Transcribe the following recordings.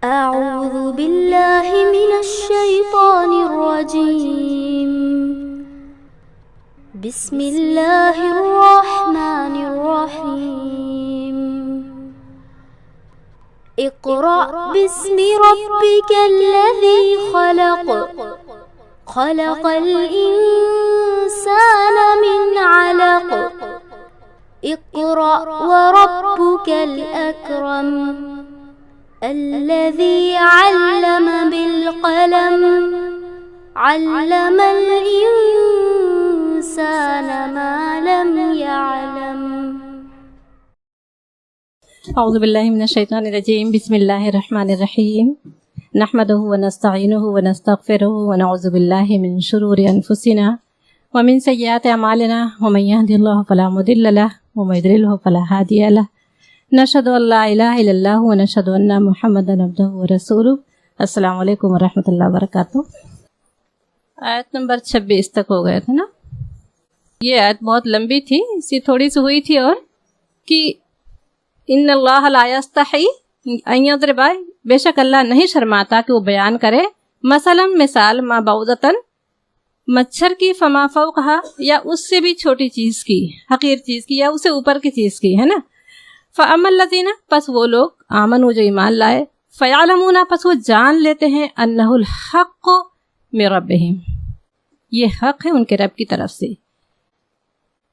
أعوذ بالله من الشيطان الرجيم. بسم الله الرحمن الرحيم. اقرأ باسم ربك الذي خلق. خلق الإنسان من علق. اقرأ وربك الأكرم. الذي علم بالقلم. علم الإنسان ما لم يعلم. اعوذ باللہ من الشیطان الرجیم. بسم اللہ الرحمن الرحیم. نحمده ونستعینه ونستغفره ونعوذ باللہ من شرور انفسنا ومن سیئات اعمالنا ومن يهد الله فلا مضل له ومن يضلل فلا هادي له. نشهد ان لا الہ الا اللہ ونشهد ان محمدا عبدہ ورسولہ. السلام علیکم ورحمۃ اللہ وبرکاتہ. آیت نمبر 26 تک ہو گئے تھے نا. یہ آیت بہت لمبی تھی، اسی تھوڑی سی ہوئی تھی. اور کہ ان اللہ لا یستحی ان یضرب، بے شک اللہ نہیں شرماتا کہ وہ بیان کرے مثلا مثال ما بعوضۃ، مچھر کی، فما فوقہا، یا اس سے بھی چھوٹی چیز کی، حقیر چیز کی، یا اس سے اوپر کی چیز کی، ہے نا. فاما الذین، پس وہ لوگ، آمنوا، جو ایمان لائے، فیعلمون، پس وہ جان لیتے ہیں، انہ الحق من ربہم، یہ حق ہے ان کے رب کی طرف سے.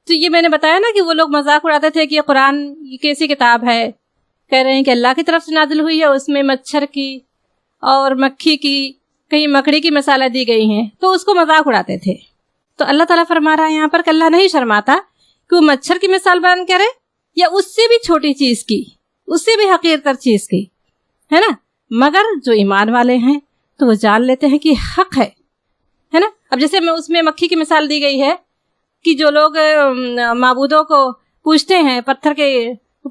تو یہ میں نے بتایا نا کہ وہ لوگ مذاق اڑاتے تھے کہ یہ قرآن یہ کیسی کتاب ہے، کہہ رہے ہیں کہ اللہ کی طرف سے نازل ہوئی ہے، اس میں مچھر کی اور مکھی کی، کہیں مکڑی کی مثالیں دی گئی ہیں، تو اس کو مذاق اڑاتے تھے. تو اللہ تعالیٰ فرما رہا ہے یہاں پر کہ اللہ نہیں شرماتا کہ وہ مچھر کی مثال بیان کرے یا اس سے بھی چھوٹی چیز کی، اس سے بھی حقیر تر چیز کی، ہے نا. مگر جو ایمان والے ہیں تو وہ جان لیتے ہیں کہ حق ہے نا. اب جیسے میں اس میں مکھی کی مثال دی گئی ہے کہ جو لوگ معبودوں کو پوجتے ہیں، پتھر کے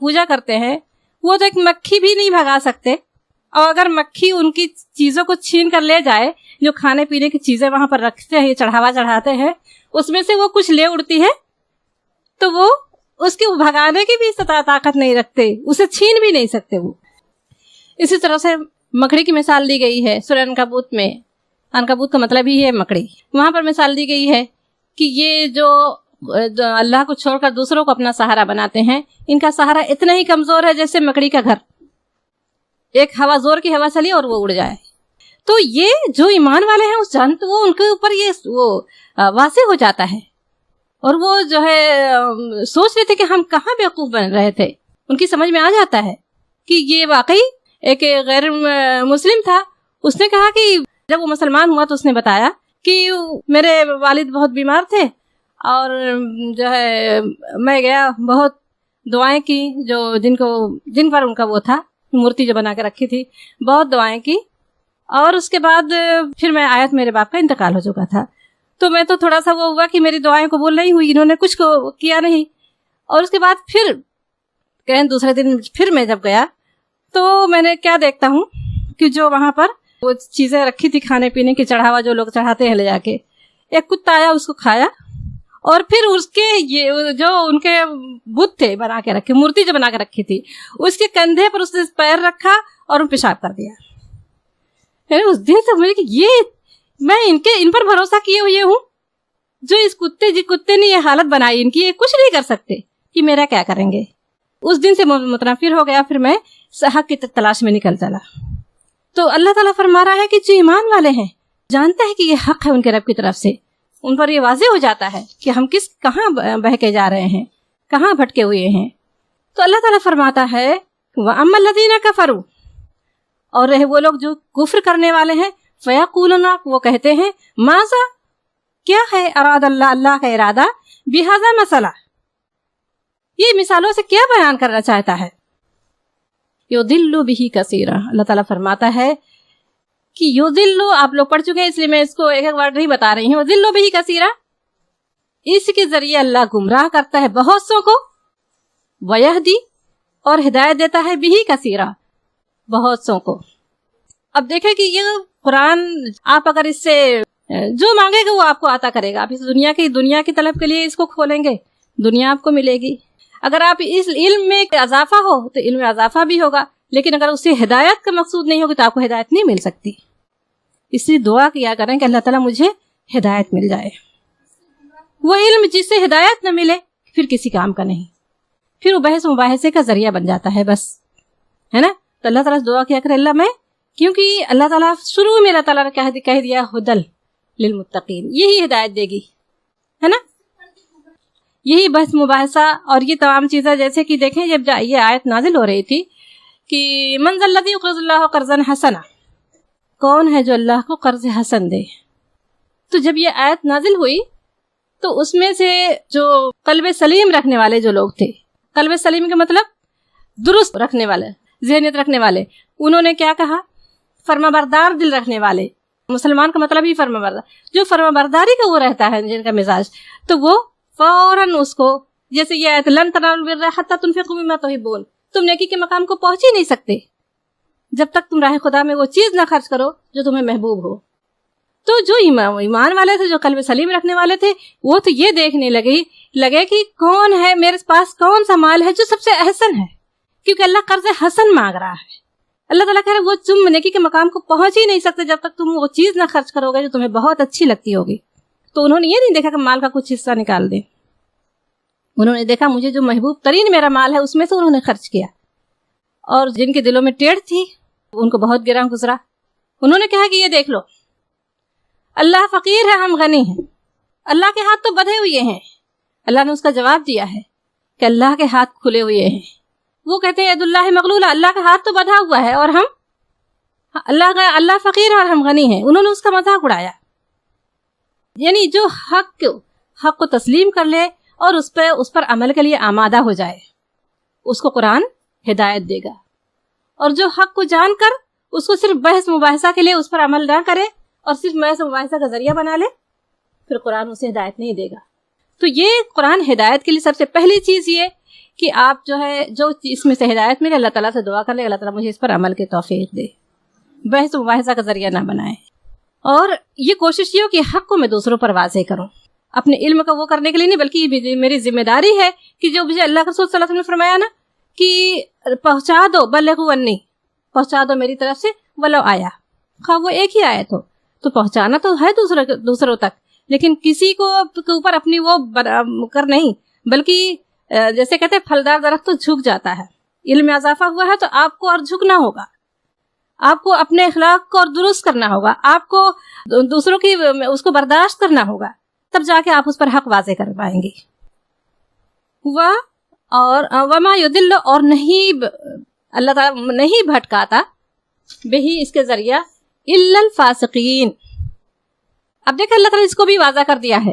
پوجا کرتے ہیں، وہ تو ایک مکھی بھی نہیں بھگا سکتے. اور اگر مکھی ان کی چیزوں کو چھین کر لے جائے، جو کھانے پینے کی چیزیں وہاں پر رکھتے ہیں، چڑھاوا چڑھاتے ہیں، اس میں سے وہ کچھ لے اڑتی ہے تو وہ اس کے بھگانے کی بھی طاقت نہیں رکھتے، اسے چھین بھی نہیں سکتے وہ. اسی طرح سے مکڑی کی مثال دی گئی ہے سورہ عنکبوت میں. عنکبوت کا مطلب ہی ہے مکڑی. وہاں پر مثال دی گئی ہے کہ یہ جو اللہ کو چھوڑ کر دوسروں کو اپنا سہارا بناتے ہیں، ان کا سہارا اتنا ہی کمزور ہے جیسے مکڑی کا گھر. ایک ہوا، زور کی ہوا چلی اور وہ اڑ جائے. تو یہ جو ایمان والے ہیں، اس جانتے وہ ان کے اوپر یہ وہ واضح ہو جاتا ہے، اور وہ جو ہے سوچ رہے تھے کہ ہم کہاں بیوقوف بن رہے تھے. ان کی سمجھ میں آ جاتا ہے کہ یہ واقعی ایک غیر مسلم تھا. اس نے کہا کہ جب وہ مسلمان ہوا تو اس نے بتایا کہ میرے والد بہت بیمار تھے اور جو ہے میں گیا، بہت دعائیں کی، جو جن پر ان کا وہ تھا مورتی جو بنا کے رکھی تھی، بہت دعائیں کی. اور اس کے بعد پھر میں آیا تو میرے باپ کا انتقال ہو چکا تھا. تو میں تو تھوڑا سا وہ ہوا کہ میری دعائیں قبول نہیں ہوئی، انہوں نے کچھ کیا نہیں. اور اس کے بعد پھر دوسرے دن پھر میں جب گیا تو میں نے کیا دیکھتا ہوں کہ جو وہاں پر وہ چیزیں رکھی تھی کھانے پینے کی، چڑھاوا جو لوگ چڑھاتے ہیں لے جا کے، ایک کتا آیا، اس کو کھایا. اور پھر اس کے یہ جو ان کے بت تھے بنا کے رکھے، مورتی جو بنا کے رکھی تھی، اس کے کندھے پر اس نے پیر رکھا اور پیشاب کر دیا. اس دن سے مجھے کہ یہ میں ان پر بھروسہ کیے ہوئے ہوں، جو اس کتے نے یہ حالت بنائی ان کی، یہ کچھ نہیں کر سکتے، کہ میرا کیا کریں گے. اس دن سے متنفر ہو گیا. پھر میں حق کی تلاش میں نکل چلا. تو اللہ تعالیٰ فرما رہا ہے کہ جو ایمان والے ہیں جانتے ہیں کہ یہ حق ہے ان کے رب کی طرف سے، ان پر یہ واضح ہو جاتا ہے کہ ہم کہاں بہکے جا رہے ہیں، کہاں بھٹکے ہوئے ہیں. تو اللہ تعالیٰ فرماتا ہے وَأَمَّا الَّذِينَ كَفَرُوا، اور وہ لوگ جو کفر کرنے والے ہیں، فَيَقُولُونَ، وہ کہتے ہیں، ماذا، کیا ہے، اراد اللہ، اللہ کا ارادہ، بِهَذَا مسئلہ، یہ مثالوں سے کیا بیان کرنا چاہتا ہے. یضل به کثیرا، اللہ تعالیٰ فرماتا ہے کہ یضل، آپ لوگ پڑھ چکے ہیں اس لیے میں اس کو ایک ایک ورڈ نہیں بتا رہی ہوں. یضل به کثیرا، اس کے ذریعے اللہ گمراہ کرتا ہے بہت سو کو، ویہدی، اور ہدایت دیتا ہے به کثیرا، بہت سو کو. اب دیکھیں کہ یہ قرآن، آپ اگر اس سے جو مانگے گا وہ آپ کو عطا کرے گا. آپ اس دنیا کی طلب کے لیے اس کو کھولیں گے، دنیا آپ کو ملے گی. اگر آپ اس علم میں اضافہ ہو تو علم میں اضافہ بھی ہوگا، لیکن اگر اسے ہدایت کا مقصود نہیں ہوگی تو آپ کو ہدایت نہیں مل سکتی. اس لیے دعا کیا کریں کہ اللہ تعالیٰ مجھے ہدایت مل جائے. وہ علم جس سے ہدایت نہ ملے پھر کسی کام کا نہیں، پھر وہ بحث مباحثے کا ذریعہ بن جاتا ہے بس، ہے نا. تو اللہ تعالیٰ سے دعا کیا کرے اللہ میں، کیونکہ اللہ تعالیٰ شروع میں اللہ تعالیٰ نے کہہ دیا ہدل للمتقین، یہی ہدایت دے گی، ہے نا. یہی بحث مباحثہ اور یہ تمام چیزیں، جیسے کہ دیکھیں جب یہ آیت نازل ہو رہی تھی کہ من ذا الذی یقرض اللہ قرضا حسنا، کون ہے جو اللہ کو قرض حسن دے. تو جب یہ آیت نازل ہوئی تو اس میں سے جو قلب سلیم رکھنے والے جو لوگ تھے، قلب سلیم کا مطلب درست رکھنے والے، ذہنیت رکھنے والے، انہوں نے کیا کہا؟ فرما بردار دل رکھنے والے. مسلمان کا مطلب ہی فرما بردار، جو فرما برداری کا وہ رہتا ہے جن کا مزاج، تو وہ فوراً اس کو، جیسے یہ آیت لن تنالوا البر حتی تنفقوا مما تحبون، تم نیکی کے مقام کو پہنچ ہی نہیں سکتے جب تک تم راہ خدا میں وہ چیز نہ خرچ کرو جو تمہیں محبوب ہو. تو جو ایمان والے تھے، جو قلب سلیم رکھنے والے تھے، وہ تو یہ دیکھنے لگے کہ کون ہے میرے پاس، کون سا مال ہے جو سب سے احسن ہے، کیونکہ اللہ قرض حسن مانگ رہا ہے. اللہ تعالیٰ کہہ رہے وہ تم نیکی کے مقام کو پہنچ ہی نہیں سکتے جب تک تم وہ چیز نہ خرچ کرو گے جو تمہیں بہت اچھی لگتی ہوگی. تو انہوں نے یہ نہیں دیکھا کہ مال کا کچھ حصہ نکال دیں، انہوں نے دیکھا مجھے جو محبوب ترین میرا مال ہے اس میں سے انہوں نے خرچ کیا. اور جن کے دلوں میں ٹیڑھ تھی ان کو بہت گراں گزرا. انہوں نے کہا کہ یہ دیکھ لو، اللہ فقیر ہے، ہم غنی ہیں، اللہ کے ہاتھ تو بدھے ہوئے ہیں. اللہ نے اس کا جواب دیا ہے کہ اللہ کے ہاتھ کھلے ہوئے ہیں. وہ کہتے ہیں ید اللہ مغلولہ، اللہ کا ہاتھ تو بدھا ہوا ہے اور ہم اللہ فقیر ہے اور ہم غنی ہیں. انہوں نے اس کا مذاق اڑایا. یعنی جو حق کو تسلیم کر لے اور اس پر عمل کے لیے آمادہ ہو جائے، اس کو قرآن ہدایت دے گا. اور جو حق کو جان کر اس کو صرف بحث مباحثہ کے لیے اس پر عمل نہ کرے اور صرف بحث مباحثہ کا ذریعہ بنا لے، پھر قرآن اسے ہدایت نہیں دے گا. تو یہ قرآن ہدایت کے لیے سب سے پہلی چیز یہ کہ آپ جو اس میں سے ہدایت ملے اللہ تعالیٰ سے دعا کر لے اللہ تعالیٰ مجھے اس پر عمل کی توفیق دے، بحث مباحثہ کا ذریعہ نہ بنائے. اور یہ کوشش یہ ہو کہ حق کو میں دوسروں پر واضح کروں، اپنے علم کا وہ کرنے کے لیے نہیں، بلکہ یہ میری ذمہ داری ہے کہ جو مجھے اللہ کے رسول صلی اللہ علیہ وسلم نے فرمایا نا کہ پہنچا دو، بلغوا انی، پہنچا دو میری طرف سے، ولو آیا، خواہ وہ ایک ہی آیت ہو. تو پہنچانا تو ہے دوسروں تک، لیکن کسی کو اوپر اپنی وہ کر نہیں، بلکہ جیسے کہتے ہیں پھلدار درخت تو جھک جاتا ہے. علم میں اضافہ ہوا ہے تو آپ کو اور جھکنا ہوگا، آپ کو اپنے اخلاق کو اور درست کرنا ہوگا، آپ کو دوسروں کی اس کو برداشت کرنا ہوگا، تب جا کے آپ اس پر حق واضح کر پائیں گے. اور وما یضل، اور نہیں اللہ تعالیٰ نہیں بھٹکاتا بہی اس کے ذریعہ الا الفاسقین. اب دیکھیں اللہ تعالیٰ اس کو بھی واضح کر دیا ہے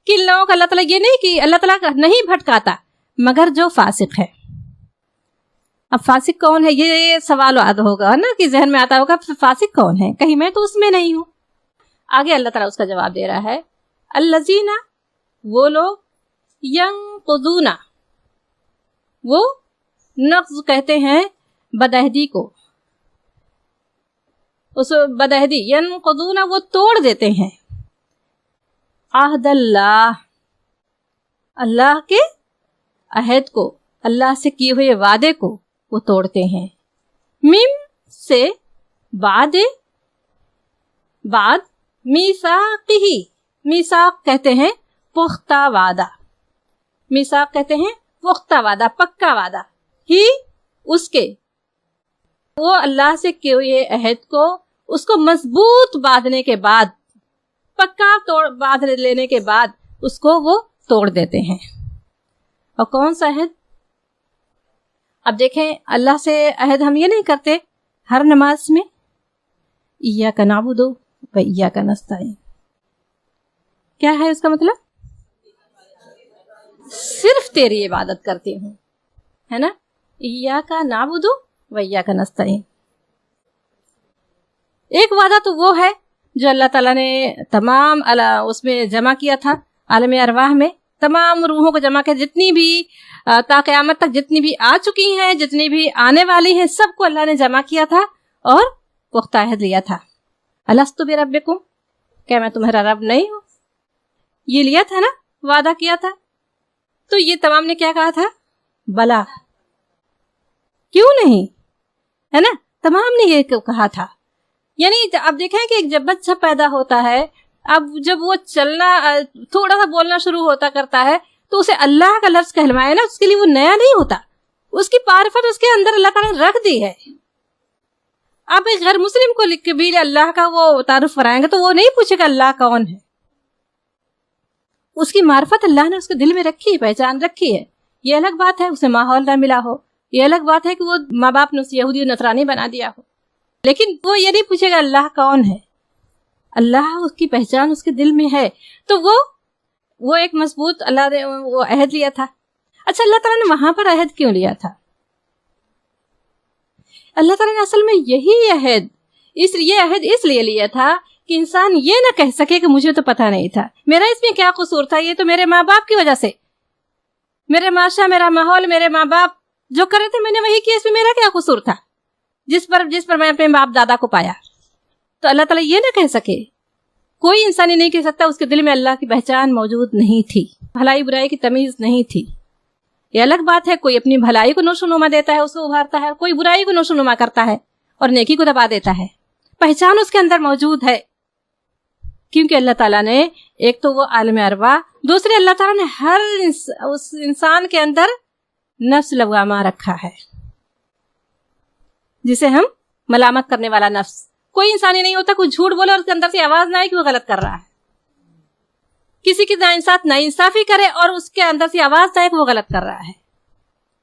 کہ ان لوگوں کا اللہ تعالیٰ یہ نہیں کہ اللہ تعالیٰ نہیں بھٹکاتا مگر جو فاسق ہے. اب فاسق کون ہے، یہ سوال آد ہوگا نا کہ ذہن میں آتا ہوگا فاسق کون ہے، کہیں میں تو اس میں نہیں ہوں. آگے اللہ تعالیٰ اس کا جواب دے رہا ہے الذین، وہ لوگ ینقضون، وہ نقض کہتے ہیں بدعہدی کو، اس بدعہدی ینقضون وہ توڑ دیتے ہیں، عہد اللہ، اللہ کے عہد کو، اللہ سے کیے ہوئے وعدے کو وہ توڑتے ہیں. مم سے بعد میثاقہ، میثاق کہتے ہیں پختہ وعدہ، میثاق کہتے ہیں پختہ وعدہ، پکا وعدہ ہی اس کے، وہ اللہ سے کیے ہوئے عہد کو اس کو مضبوط باندھنے کے بعد، پکا باندھ لینے کے بعد اس کو وہ توڑ دیتے ہیں. اور کون سا عہد؟ اب دیکھیں اللہ سے عہد ہم یہ نہیں کرتے ہر نماز میں ایاک نعبد و ایاک نستعین، کیا ہے اس کا مطلب؟ صرف تیری عبادت کرتی ہوں، ہے نا، ایاک نعبد و ایاک نستعین. ایک وعدہ تو وہ ہے جو اللہ تعالیٰ نے تمام اس میں جمع کیا تھا، عالم ارواح میں تمام روحوں کو جمع کیا، جتنی بھی تا قیامت تک جتنی بھی آ چکی ہیں، جتنی بھی آنے والی ہیں، سب کو اللہ نے جمع کیا تھا اور پختہ عہد لیا تھا. الست بربکم، کیا میں تمہارا رب نہیں ہوں، یہ لیا تھا نا، وعدہ کیا تھا. تو یہ تمام نے کیا کہا تھا؟ بلا، کیوں نہیں، ہے نا, تمام نے یہ کہا تھا. یعنی اب دیکھیں کہ جب بچہ پیدا ہوتا ہے, اب جب وہ چلنا تھوڑا سا بولنا شروع ہوتا کرتا ہے تو اسے اللہ کا لفظ کہلوائے نا, اس کے لیے وہ نیا نہیں ہوتا, اس کی معرفت اس کے اندر اللہ تعالیٰ نے رکھ دی ہے. آپ ایک غیر مسلم کو لکھ کے بھی اللہ کا وہ تعارف کرائیں گے تو وہ نہیں پوچھے گا اللہ کون ہے. اس کی معرفت اللہ نے اس کے دل میں رکھی ہے, پہچان رکھی ہے. یہ الگ بات ہے اسے ماحول نہ ملا ہو, یہ الگ بات ہے کہ وہ ماں باپ نے اسے یہودی نصرانی بنا دیا ہو, لیکن وہ یہ نہیں پوچھے گا اللہ کون ہے. اللہ اس کی پہچان اس کے دل میں ہے, تو وہ ایک مضبوط اللہ نے وہ عہد لیا تھا. اچھا, اللہ تعالیٰ نے وہاں پر عہد کیوں لیا تھا؟ اللہ تعالیٰ نے اصل میں یہی عہد اس لیے لیا تھا کہ انسان یہ نہ کہہ سکے کہ مجھے تو پتہ نہیں تھا, میرا اس میں کیا قصور تھا, یہ تو میرے ماں باپ کی وجہ سے, میرے معاشرہ, میرا ماحول, میرے ماں باپ جو کر رہے تھے میں نے وہی کیا, اس میں میرا کیا قصور تھا جس پر میں اپنے باپ دادا کو پایا. تو اللہ تعالیٰ یہ نہ کہہ سکے, کوئی انسانی نہیں کہہ سکتا اس کے دل میں اللہ کی پہچان موجود نہیں تھی, بھلائی برائی کی تمیز نہیں تھی. یہ الگ بات ہے, کوئی اپنی بھلائی کو نوشونما دیتا ہے, اس کو ابھارتا ہے, کوئی برائی کو نوشونما کرتا ہے اور نیکی کو دبا دیتا ہے. پہچان اس کے اندر موجود ہے, کیونکہ اللہ تعالیٰ نے ایک تو وہ عالم ارواح, دوسرے اللہ تعالیٰ نے ہر اس انسان کے اندر نفس لوامہ رکھا ہے, جسے ہم ملامت کرنے والا نفس. کوئی انسانی نہیں ہوتا کوئی جھوٹ بولے اور اس کے اندر سے آواز نہ آئے کہ وہ غلط کر رہا ہے. کسی کی ناانصافی کرے اور اس کے اندر سے آواز نہ آئے کہ وہ غلط کر رہا ہے.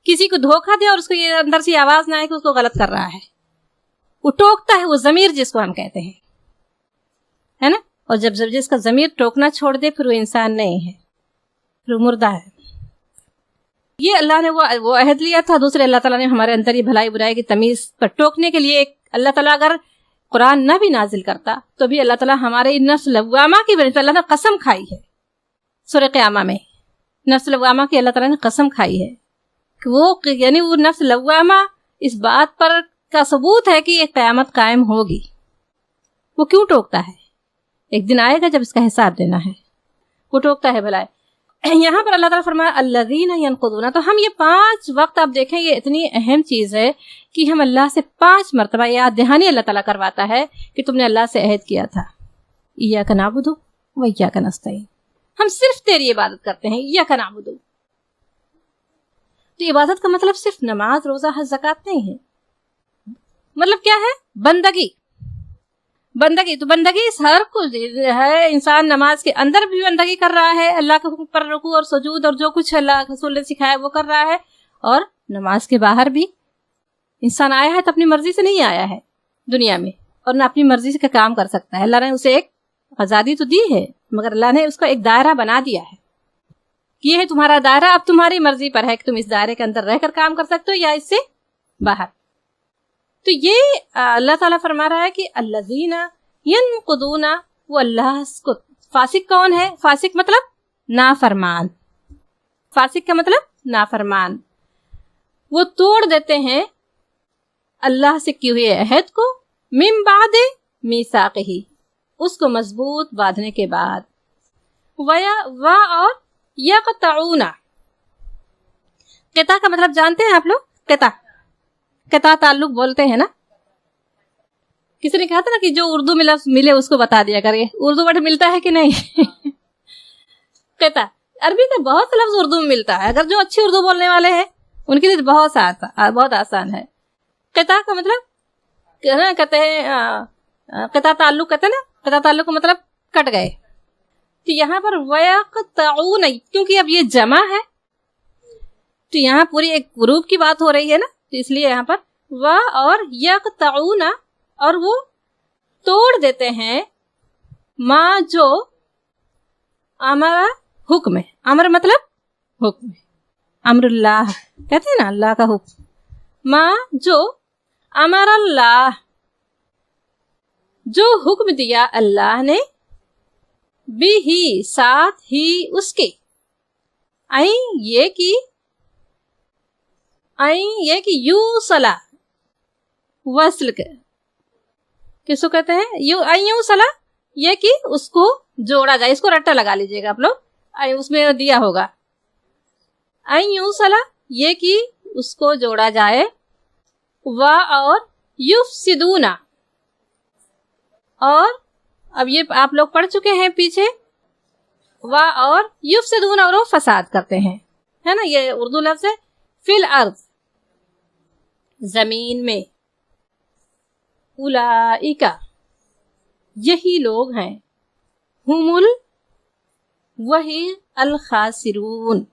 کسی کو دھوکہ دے اور اس کو یہ اندر سے آواز نہ آئے کہ اس کو غلط کر رہا ہے. وہ ٹوکتا ہے, وہ ضمیر جس کو ہم کہتے ہیں, ہے نا. اور جب جس کا ضمیر ٹوکنا چھوڑ دے پھر وہ انسان نہیں ہے, پھر وہ مردہ ہے. یہ اللہ نے وہ عہد لیا تھا. دوسرے اللہ تعالیٰ نے ہمارے اندر یہ بھلائی برائی کی تمیز پر ٹوکنے کے لیے اللہ تعالیٰ اگر قرآن نہ بھی نازل کرتا تو بھی اللہ تعالیٰ ہمارے نفس لوامہ کی وجہ سے اللہ نے قسم کھائی ہے. سورہ قیامہ میں نفس لوامہ کی اللہ تعالیٰ نے قسم کھائی ہے کہ وہ نفس لوامہ اس بات پر کا ثبوت ہے کہ ایک قیامت قائم ہوگی. وہ کیوں ٹوکتا ہے؟ ایک دن آئے گا جب اس کا حساب دینا ہے. وہ ٹوکتا ہے بھلا. یہاں پر اللہ تعالیٰ فرمایا الذین ینقضون, تو ہم یہ 5 وقت آپ دیکھیں یہ اتنی اہم چیز ہے کہ ہم اللہ سے 5 مرتبہ یاد دہانی اللہ تعالیٰ کرواتا ہے کہ تم نے اللہ سے عہد کیا تھا ایاک نعبد و ایاک نستعین, ہم صرف تیری عبادت کرتے ہیں. ایاک نعبد, تو عبادت کا مطلب صرف نماز روزہ حج زکوٰۃ نہیں ہے. مطلب کیا ہے؟ بندگی. تو بندگی ہر کچھ ہے. انسان نماز کے اندر بھی بندگی کر رہا ہے, اللہ کے حکم پر رکوع اور سجود اور جو کچھ اللہ کے رسول نے سکھایا وہ کر رہا ہے, اور نماز کے باہر بھی انسان آیا ہے تو اپنی مرضی سے نہیں آیا ہے دنیا میں, اور نہ اپنی مرضی سے کام کر سکتا ہے. اللہ نے اسے ایک آزادی تو دی ہے مگر اللہ نے اس کو ایک دائرہ بنا دیا ہے. یہ ہے تمہارا دائرہ, اب تمہاری مرضی پر ہے کہ تم اس دائرے کے اندر رہ کر کام کر سکتے ہو یا اس سے باہر. تو یہ اللہ تعالیٰ فرما رہا ہے کہ الذین ینقضون, وہ اللہ کو. فاسق کون ہے؟ فاسق مطلب نافرمان. فاسق کا مطلب نافرمان. وہ توڑ دیتے ہیں اللہ سے کیے ہوئے عہد کو, من بعد میثاقہ, اس کو مضبوط باندھنے کے بعد. اور یقطعون, قطع کا مطلب جانتے ہیں آپ لوگ؟ قطع تعلق بولتے ہیں نا. کسی نے کہا تھا نا کہ جو اردو میں لفظ ملے اس کو بتا دیا کرے. اردو ورڈ ملتا ہے کہ نہیں؟ قطع عربی کا بہت سے لفظ اردو میں ملتا ہے, اگر جو اچھی اردو بولنے والے ہیں ان کے لیے بہت آسان ہے. قطع کا مطلب کہتے ہیں قطع تعلق کہتے ہیں نا. قطع تعلق کا مطلب کٹ گئے. تو یہاں پر وَيَقْطَعُونَ, کیونکہ اب یہ جمع ہے تو یہاں پوری ایک گروپ کی بات ہو رہی ہے نا, تو اس لیے یہاں پر اور یقطعون, اور وہ توڑ دیتے ہیں ما جو ہمارا حکم ہے. امر مطلب حکم ہے. امر اللہ کہتے ہیں نا, اللہ کا حکم. ما جو امر اللہ, جو حکم دیا اللہ نے, بھی ساتھ ہی اس کے, یہ کہ یو صلا, وصل کس کو کہتے ہیں؟ یو صلا, یہ کہ اس کو جوڑا جائے. اس کو رٹا لگا لیجئے گا آپ لوگ, اس میں دیا ہوگا. یو صلا, یہ کہ اس کو جوڑا جائے. اور یفسدون، اور اب یہ آپ لوگ پڑھ چکے ہیں پیچھے، اور یفسدون، اور وہ فساد کرتے ہیں، ہے نا، یہ اردو لفظ ہے، فی الارض، زمین میں، اولئک، یہی لوگ ہیں، وہی الخاسرون،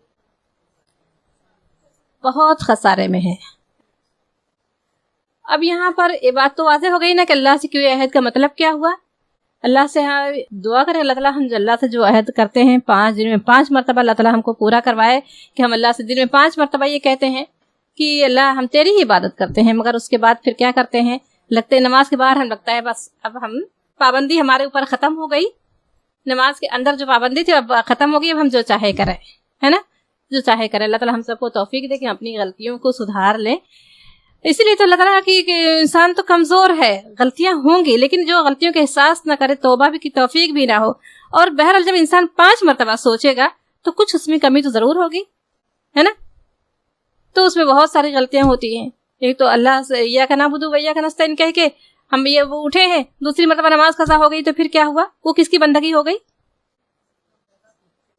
بہت خسارے میں ہیں۔ اب یہاں پر یہ بات تو واضح ہو گئی نا کہ اللہ سے کیوں عہد کا مطلب کیا ہوا۔ اللہ سے دعا کریں اللہ تعالیٰ ہم اللہ سے جو عہد کرتے ہیں 5 دن میں 5 مرتبہ اللہ تعالیٰ ہم کو پورا کروائے، کہ ہم اللہ سے دن میں 5 مرتبہ یہ کہتے ہیں کہ اللہ ہم تیری ہی عبادت کرتے ہیں، مگر اس کے بعد پھر کیا کرتے ہیں، لگتے ہیں نماز کے باہر ہم لگتا ہے بس اب ہم پابندی ہمارے اوپر ختم ہو گئی، نماز کے اندر جو پابندی تھی اب ختم ہو گئی، اب ہم جو چاہے کریں، ہے نا، جو چاہے کریں۔ اللہ تعالیٰ ہم سب کو توفیق دے کہ ہم اپنی غلطیوں کو سدھار لیں۔ اسی لیے تو اللہ تعالیٰ کہ انسان تو کمزور ہے، غلطیاں ہوں گی، لیکن جو غلطیوں کے احساس نہ کرے، توبہ بھی کی توفیق بھی نہ ہو، اور بہرحال جب انسان 5 مرتبہ سوچے گا تو کچھ اس میں کمی تو ضرور ہوگی، ہے نا، تو اس میں بہت ساری غلطیاں ہوتی ہیں۔ ایک تو اللہ سے ایاک نعبد و ایاک نستعین کہہ کے ہم وہ اٹھے ہیں، دوسری مرتبہ نماز قضا ہو گئی تو پھر کیا ہوا، وہ کس کی بندگی ہو گئی،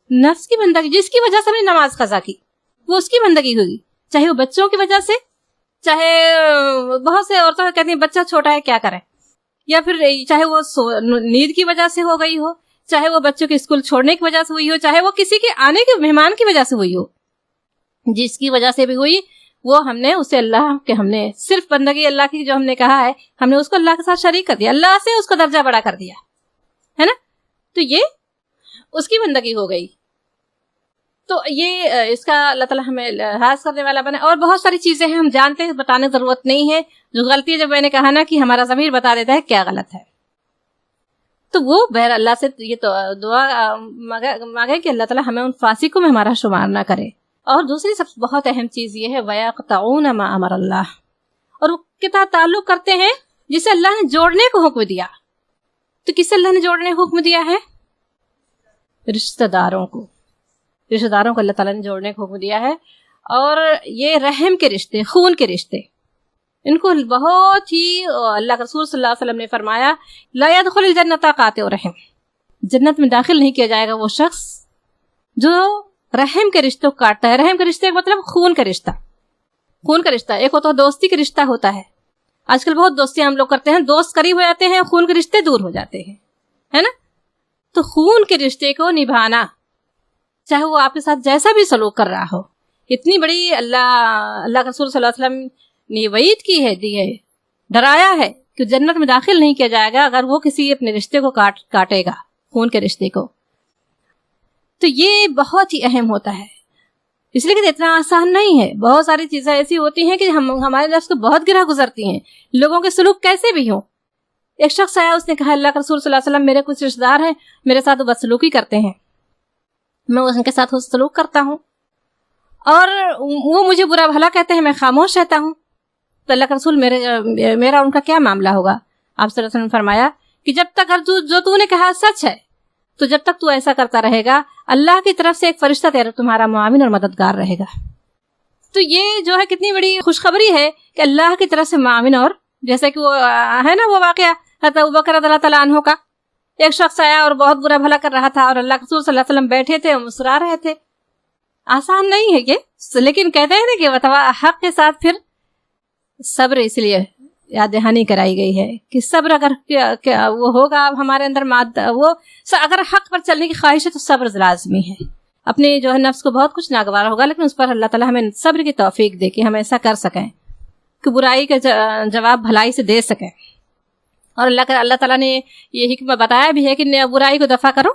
نفس کی بندگی، جس کی وجہ سے ہم نے نماز قضا کی وہ اس کی بندگی ہوگی، چاہے وہ بچوں کی وجہ سے، چاہے بہت سے عورتیں کہتی ہیں بچہ چھوٹا ہے کیا کریں، یا پھر چاہے وہ نیند کی وجہ سے ہو گئی ہو، چاہے وہ بچوں کے اسکول چھوڑنے کی وجہ سے ہوئی ہو، چاہے وہ کسی کے آنے کے مہمان کی وجہ سے ہوئی ہو، جس کی وجہ سے بھی ہوئی وہ ہم نے اسے اللہ کے ہم نے صرف بندگی اللہ کی جو ہم نے کہا ہے ہم نے اس کو اللہ کے ساتھ شریک کر دیا، اللہ سے اس کو درجہ بڑا کر دیا، ہے نا، تو یہ اس کی بندگی ہو گئی۔ تو یہ اس کا اللہ تعالیٰ ہمیں لحاظ کرنے والا بنے۔ اور بہت ساری چیزیں ہیں ہم جانتے ہیں، بتانے کی ضرورت نہیں ہے، جو غلطی ہے جب میں نے کہا نا کہ ہمارا ضمیر بتا دیتا ہے کیا غلط ہے، تو وہ بہر اللہ سے یہ تو دعا مانگے کہ اللہ تعالیٰ ہمیں ان فاسقوں میں ہمارا شمار نہ کرے۔ اور دوسری سب بہت اہم چیز یہ ہے وَيَقْطَعُونَ مَا أَمَرَ اللَّهُ، اور وہ کے ساتھ تعلق کرتے ہیں جسے اللہ نے جوڑنے کو حکم دیا۔ تو کس سے اللہ نے جوڑنے کو حکم دیا ہے؟ رشتہ داروں کو، رشتہ داروں کو اللہ تعالیٰ نے جوڑنے کو حکم دیا ہے۔ اور یہ رحم کے رشتے، خون کے رشتے، ان کو بہت ہی اللہ کے رسول صلی اللہ علیہ وسلم نے فرمایا لا يدخل الجنة قاطع رحم، جنت میں داخل نہیں کیا جائے گا وہ شخص جو رحم کے رشتوں کو کاٹتا ہے۔ رحم کے رشتے کا مطلب خون کا رشتہ، خون کا رشتہ ایک ہوتا ہے دوستی کا رشتہ ہوتا ہے، آج کل بہت دوستیاں ہم لوگ کرتے ہیں، دوست قریب ہو جاتے ہیں، خون کے رشتے دور ہو جاتے ہیں، ہے نا، تو خون کے رشتے کو نبھانا، چاہے وہ آپ کے ساتھ جیسا بھی سلوک کر رہا ہو۔ اتنی بڑی اللہ کے رسول صلی اللہ علیہ وسلم نے وعید کی ہے، دی ہے، ڈرایا ہے کہ جنت میں داخل نہیں کیا جائے گا اگر وہ کسی اپنے رشتے کو کاٹے گا، خون کے رشتے کو۔ تو یہ بہت ہی اہم ہوتا ہے، اس لیے کہ اتنا آسان نہیں ہے، بہت ساری چیزیں ایسی ہوتی ہیں کہ ہمارے نفس کو بہت گرہ گزرتی ہیں، لوگوں کے سلوک کیسے بھی ہوں۔ ایک شخص آیا، اس نے کہا اللہ کے رسول صلی اللہ علیہ وسلم میرے کچھ رشتہ دار ہیں، میرے ساتھ بدسلوکی کرتے ہیں، میں ان کے ساتھ سلوک کرتا ہوں اور وہ مجھے برا بھلا کہتے ہیں، میں خاموش رہتا ہوں، تو اللہ کے رسول میرا ان کا کیا معاملہ ہوگا؟ آپ صلی اللہ علیہ وسلم نے فرمایا کہ جب تک جو تو نے کہا سچ ہے، تو جب تک تو ایسا کرتا رہے گا اللہ کی طرف سے ایک فرشتہ تمہارا معاون اور مددگار رہے گا۔ تو یہ جو ہے کتنی بڑی خوشخبری ہے کہ اللہ کی طرف سے معاون، اور جیسے کہ وہ ہے نا وہ واقعہ حضرت ابوبکر رضی اللہ تعالیٰ عنہ کا، ایک شخص آیا اور بہت برا بھلا کر رہا تھا اور اللہ کے رسول صلی اللہ علیہ وسلم بیٹھے تھے اور مسکرا رہے تھے۔ آسان نہیں ہے یہ، لیکن کہتے ہیں نا کہ حق کے ساتھ پھر صبر، اس لیے یاد دہانی کرائی گئی ہے کہ صبر اگر وہ ہوگا ہمارے اندر وہ اگر حق پر چلنے کی خواہش ہے تو صبر لازمی ہے۔ اپنے جو ہے نفس کو بہت کچھ ناگوار ہوگا، لیکن اس پر اللہ تعالیٰ ہمیں صبر کی توفیق دے کہ ہم ایسا کر سکیں کہ برائی کا جواب بھلائی سے دے سکیں۔ اور اللہ تعالیٰ نے یہ حکمت بتایا بھی ہے کہ برائی کو دفع کرو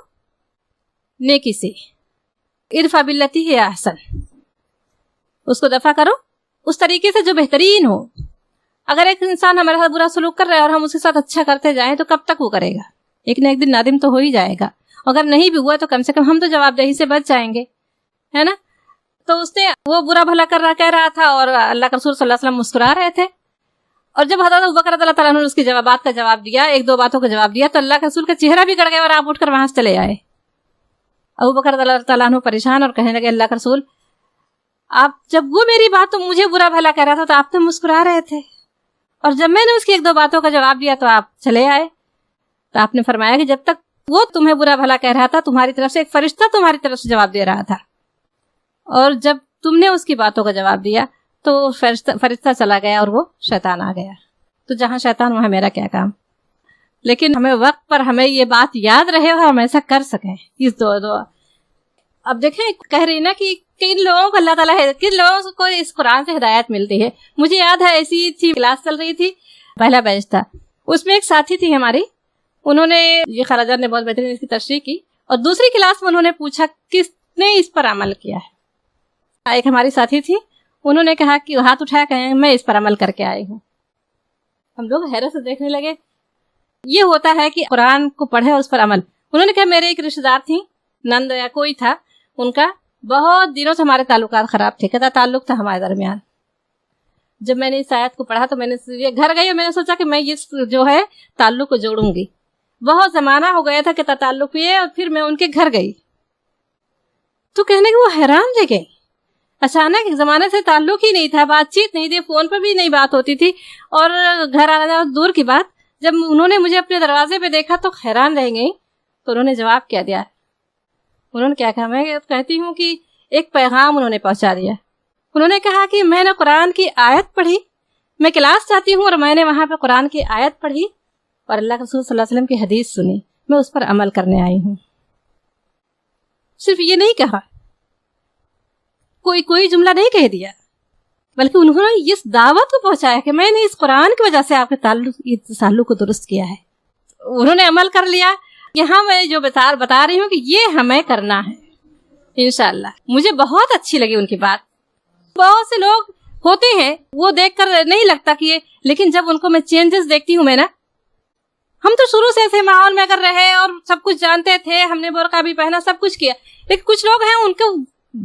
نیکی سے، ادفع باللتی ہی احسن، اس کو دفع کرو اس طریقے سے جو بہترین ہو۔ اگر ایک انسان ہمارے ساتھ برا سلوک کر رہا ہے اور ہم اس کے ساتھ اچھا کرتے جائیں تو کب تک وہ کرے گا؟ ایک نہ ایک دن نادم تو ہو ہی جائے گا، اگر نہیں بھی ہوا تو کم سے کم ہم تو جواب دہی سے بچ جائیں گے، ہے نا۔ تو اس نے وہ برا بھلا کہہ رہا تھا اور اللہ کے رسول صلی اللہ علیہ وسلم مسکرا رہے تھے، اور جب حضرت ابوبکر رضی اللہ تعالیٰ عنہ نے اس کی جوابات کا جواب دیا، ایک دو باتوں کا جواب دیا، تو اللہ کے رسول کا چہرہ بھی گڑ گیا اور آپ اٹھ کر وہاں سے چلے آئے۔ ابوبکر رضی اللہ تعالیٰ عنہ پریشان اور کہنے لگے اللہ کے رسول آپ جب وہ میری بات تو مجھے برا بھلا کہہ رہا تھا تو آپ تو مسکرا رہے تھے، اور جب میں نے اس کی ایک دو باتوں کا جواب دیا تو آپ چلے آئے. تو آپ نے فرمایا کہ جب تک وہ تمہیں برا بھلا کہہ رہا تھا تمہاری طرف سے ایک فرشتہ تمہاری طرف سے جواب دے رہا تھا, اور جب تم نے اس کی باتوں کا جواب دیا تو فرشتہ چلا گیا اور وہ شیطان آ گیا. تو جہاں شیطان وہاں میرا کیا کام. لیکن ہمیں وقت پر ہمیں یہ بات یاد رہے اور ہم ایسا کر سکیں اس دعا. اب دیکھیں کہہ رہی نا کہ کن لوگوں کو اللہ تعالیٰ ہے, کن لوگوں کو اس قرآن سے ہدایت ملتی ہے. مجھے یاد ہے ایسی تھی کلاس چل رہی تھی, پہلا بیچ تھا, اس میں ایک ساتھی تھی ہماری, انہوں نے یہ خراجات نے بہت بہترین اس کی تشریح کی, اور دوسری کلاس میں انہوں نے پوچھا کس نے اس پر عمل کیا ہے. ایک ہماری ساتھی تھی, انہوں نے کہا کہ ہاتھ اٹھایا کہیں میں اس پر عمل کر کے آئی ہوں. ہم لوگ حیرت سے دیکھنے لگے. یہ ہوتا ہے کہ قرآن کو پڑھے اور اس پر عمل. انہوں نے کہا میرے ایک رشتے دار تھی, نند یا کوئی تھا, ان کا بہت دنوں سے ہمارے تعلقات خراب تھے, کہتا تعلق تھا ہمارے درمیان. جب میں نے اس آیت کو پڑھا تو میں نے گھر گئی اور میں نے سوچا کہ میں یہ جو ہے تعلق کو جوڑوں گی. بہت زمانہ ہو گیا تھا کہ تعلق یہ, اور پھر میں ان کے گھر گئی تو کہنے کہ وہ حیران رہ گئی. اچانک ایک زمانے سے تعلق ہی نہیں تھا, بات چیت نہیں تھی, فون پر بھی نہیں بات ہوتی تھی, اور گھر آنا جانا دور کی بات. جب انہوں نے مجھے اپنے دروازے پہ دیکھا تو حیران رہ گئی. تو انہوں نے جواب کیا دیا, انہوں نے کیا کہا, میں کہتی ہوں کہ ایک پیغام انہوں نے پہنچا دیا. انہوں نے کہا کہ میں نے قرآن کی آیت پڑھی, میں کلاس جاتی ہوں اور میں نے وہاں پہ قرآن کی آیت پڑھی اور اللہ کے رسول صلی اللہ علیہ وسلم کی حدیث سنی, میں اس پر عمل کرنے آئی ہوں. صرف یہ نہیں کہا, کوئی جملہ نہیں کہہ دیا, بلکہ انہوں نے اس دعوت کو پہنچایا کہ میں نے اس قرآن کی وجہ سے آپ کے تعلق کو درست کیا ہے. انہوں نے عمل کر لیا. یہاں میں جو بتا رہی ہوں کہ یہ ہمیں کرنا ہے انشاءاللہ. مجھے بہت اچھی لگی ان کی بات. بہت سے لوگ ہوتے ہیں وہ دیکھ کر نہیں لگتا کہ یہ, لیکن جب ان کو میں چینجز دیکھتی ہوں میں نا, ہم تو شروع سے ایسے ماحول میں کر رہے اور سب کچھ جانتے تھے, ہم نے برقع بھی پہنا, سب کچھ کیا, لیکن کچھ لوگ ہیں ان کو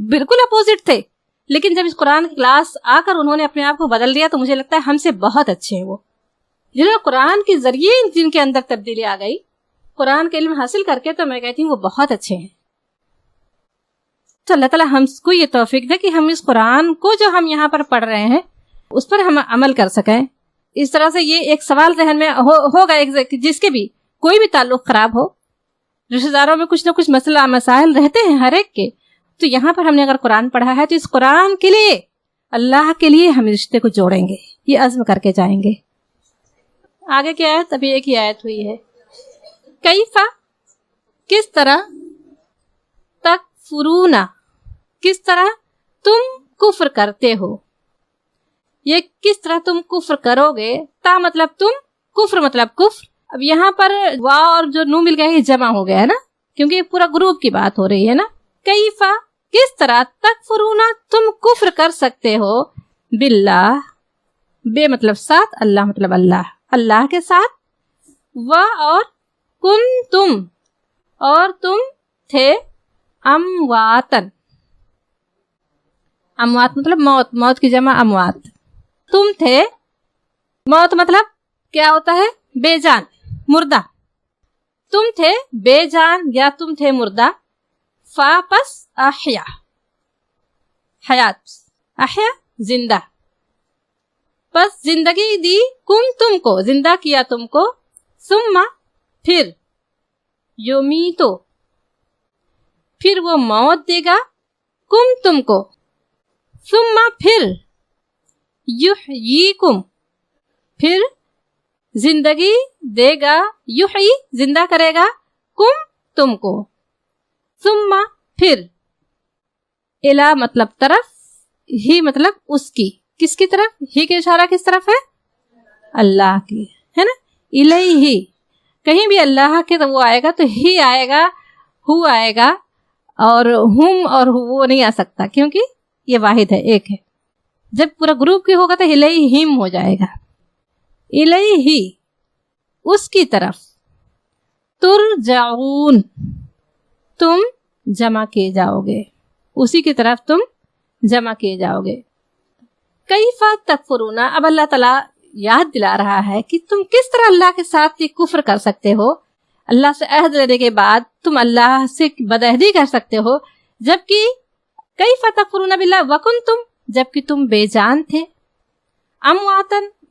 بالکل اپوزٹ تھے, لیکن جب اس قرآن کی کلاس آ کر انہوں نے اپنے آپ کو بدل دیا تو مجھے لگتا ہے ہم سے بہت اچھے ہیں وہ, جنہوں نے قرآن کے ذریعے جن کے اندر تبدیلی آ گئی, قرآن کے علم حاصل کر کے, تو میں کہتی ہوں وہ بہت اچھے ہیں. تو اللہ تعالیٰ ہم کو یہ توفیق دے کہ ہم اس قرآن کو جو ہم یہاں پر پڑھ رہے ہیں اس پر ہم عمل کر سکیں. اس طرح سے یہ ایک سوال ذہن میں ہوگا, جس کے بھی کوئی بھی تعلق خراب ہو, رشتہ داروں میں کچھ نہ کچھ مسائل رہتے ہیں ہر ایک کے, تو یہاں پر ہم نے اگر قرآن پڑھا ہے تو اس قرآن کے لیے, اللہ کے لیے ہم رشتے کو جوڑیں گے, یہ عزم کر کے جائیں گے. آگے کی آیت ابھی ایک ہی آیت ہوئی ہے. کیفا, کس طرح, تکفرون, کس طرح تم کفر کرتے ہو, یہ کس طرح تم کفر کرو گے. تا مطلب تم, کفر مطلب کفر. اب یہاں پر وا اور جو نو مل گیا یہ جمع ہو گیا ہے نا, کیونکہ پورا گروپ کی بات ہو رہی ہے نا. کیفا, کس طرح, تکفرون, تم کفر کر سکتے ہو, باللہ, بے مطلب ساتھ, اللہ مطلب اللہ, اللہ کے ساتھ, و اور کنتم, اور تم تھے, امواتن, اموات مطلب موت, موت کی جمع اموات. تم تھے, موت مطلب کیا ہوتا ہے, بے جان, مردہ. تم تھے بے جان یا تم تھے مردہ. فا پس احیا, حیات, احیا زندہ, پس زندگی دی, تم کو زندہ کیا تم کو, ثم پھر, یمیتو, پھر وہ موت دے گا, تم کو, ثم پھر, یحییکم, پھر زندگی دے گا, یحیی زندہ کرے گا, تم کو, ثم پھر, الا مطلب طرف, ہی مطلب اس کی, کس کی طرف, ہی کے اشارہ کس طرف ہے, اللہ کی ہے نا. الیہ, کہیں بھی اللہ کے تو وہ آئے گا تو ہی آئے گا, ہو آئے گا, اور ہم اور وہ نہیں آ سکتا کیونکہ یہ واحد ہے, ایک ہے. جب پورا گروپ کی ہوگا تو الیہم ہو جائے گا. الیہ, اس کی طرف, ترجعون, تم جمع کیے جاؤ گے, اسی کی طرف تم جمع کیے جاؤ گے. کیف تکفرون, اب اللہ تعالیٰ یاد دلا رہا ہے کہ تم کس طرح اللہ کے ساتھ یہ کفر کر سکتے ہو. اللہ سے عہد لینے کے بعد تم اللہ سے بدعہدی کر سکتے ہو, جبکہ کیف تکفرون باللہ وکنتم, جبکہ تم بے جان تھے, امواتن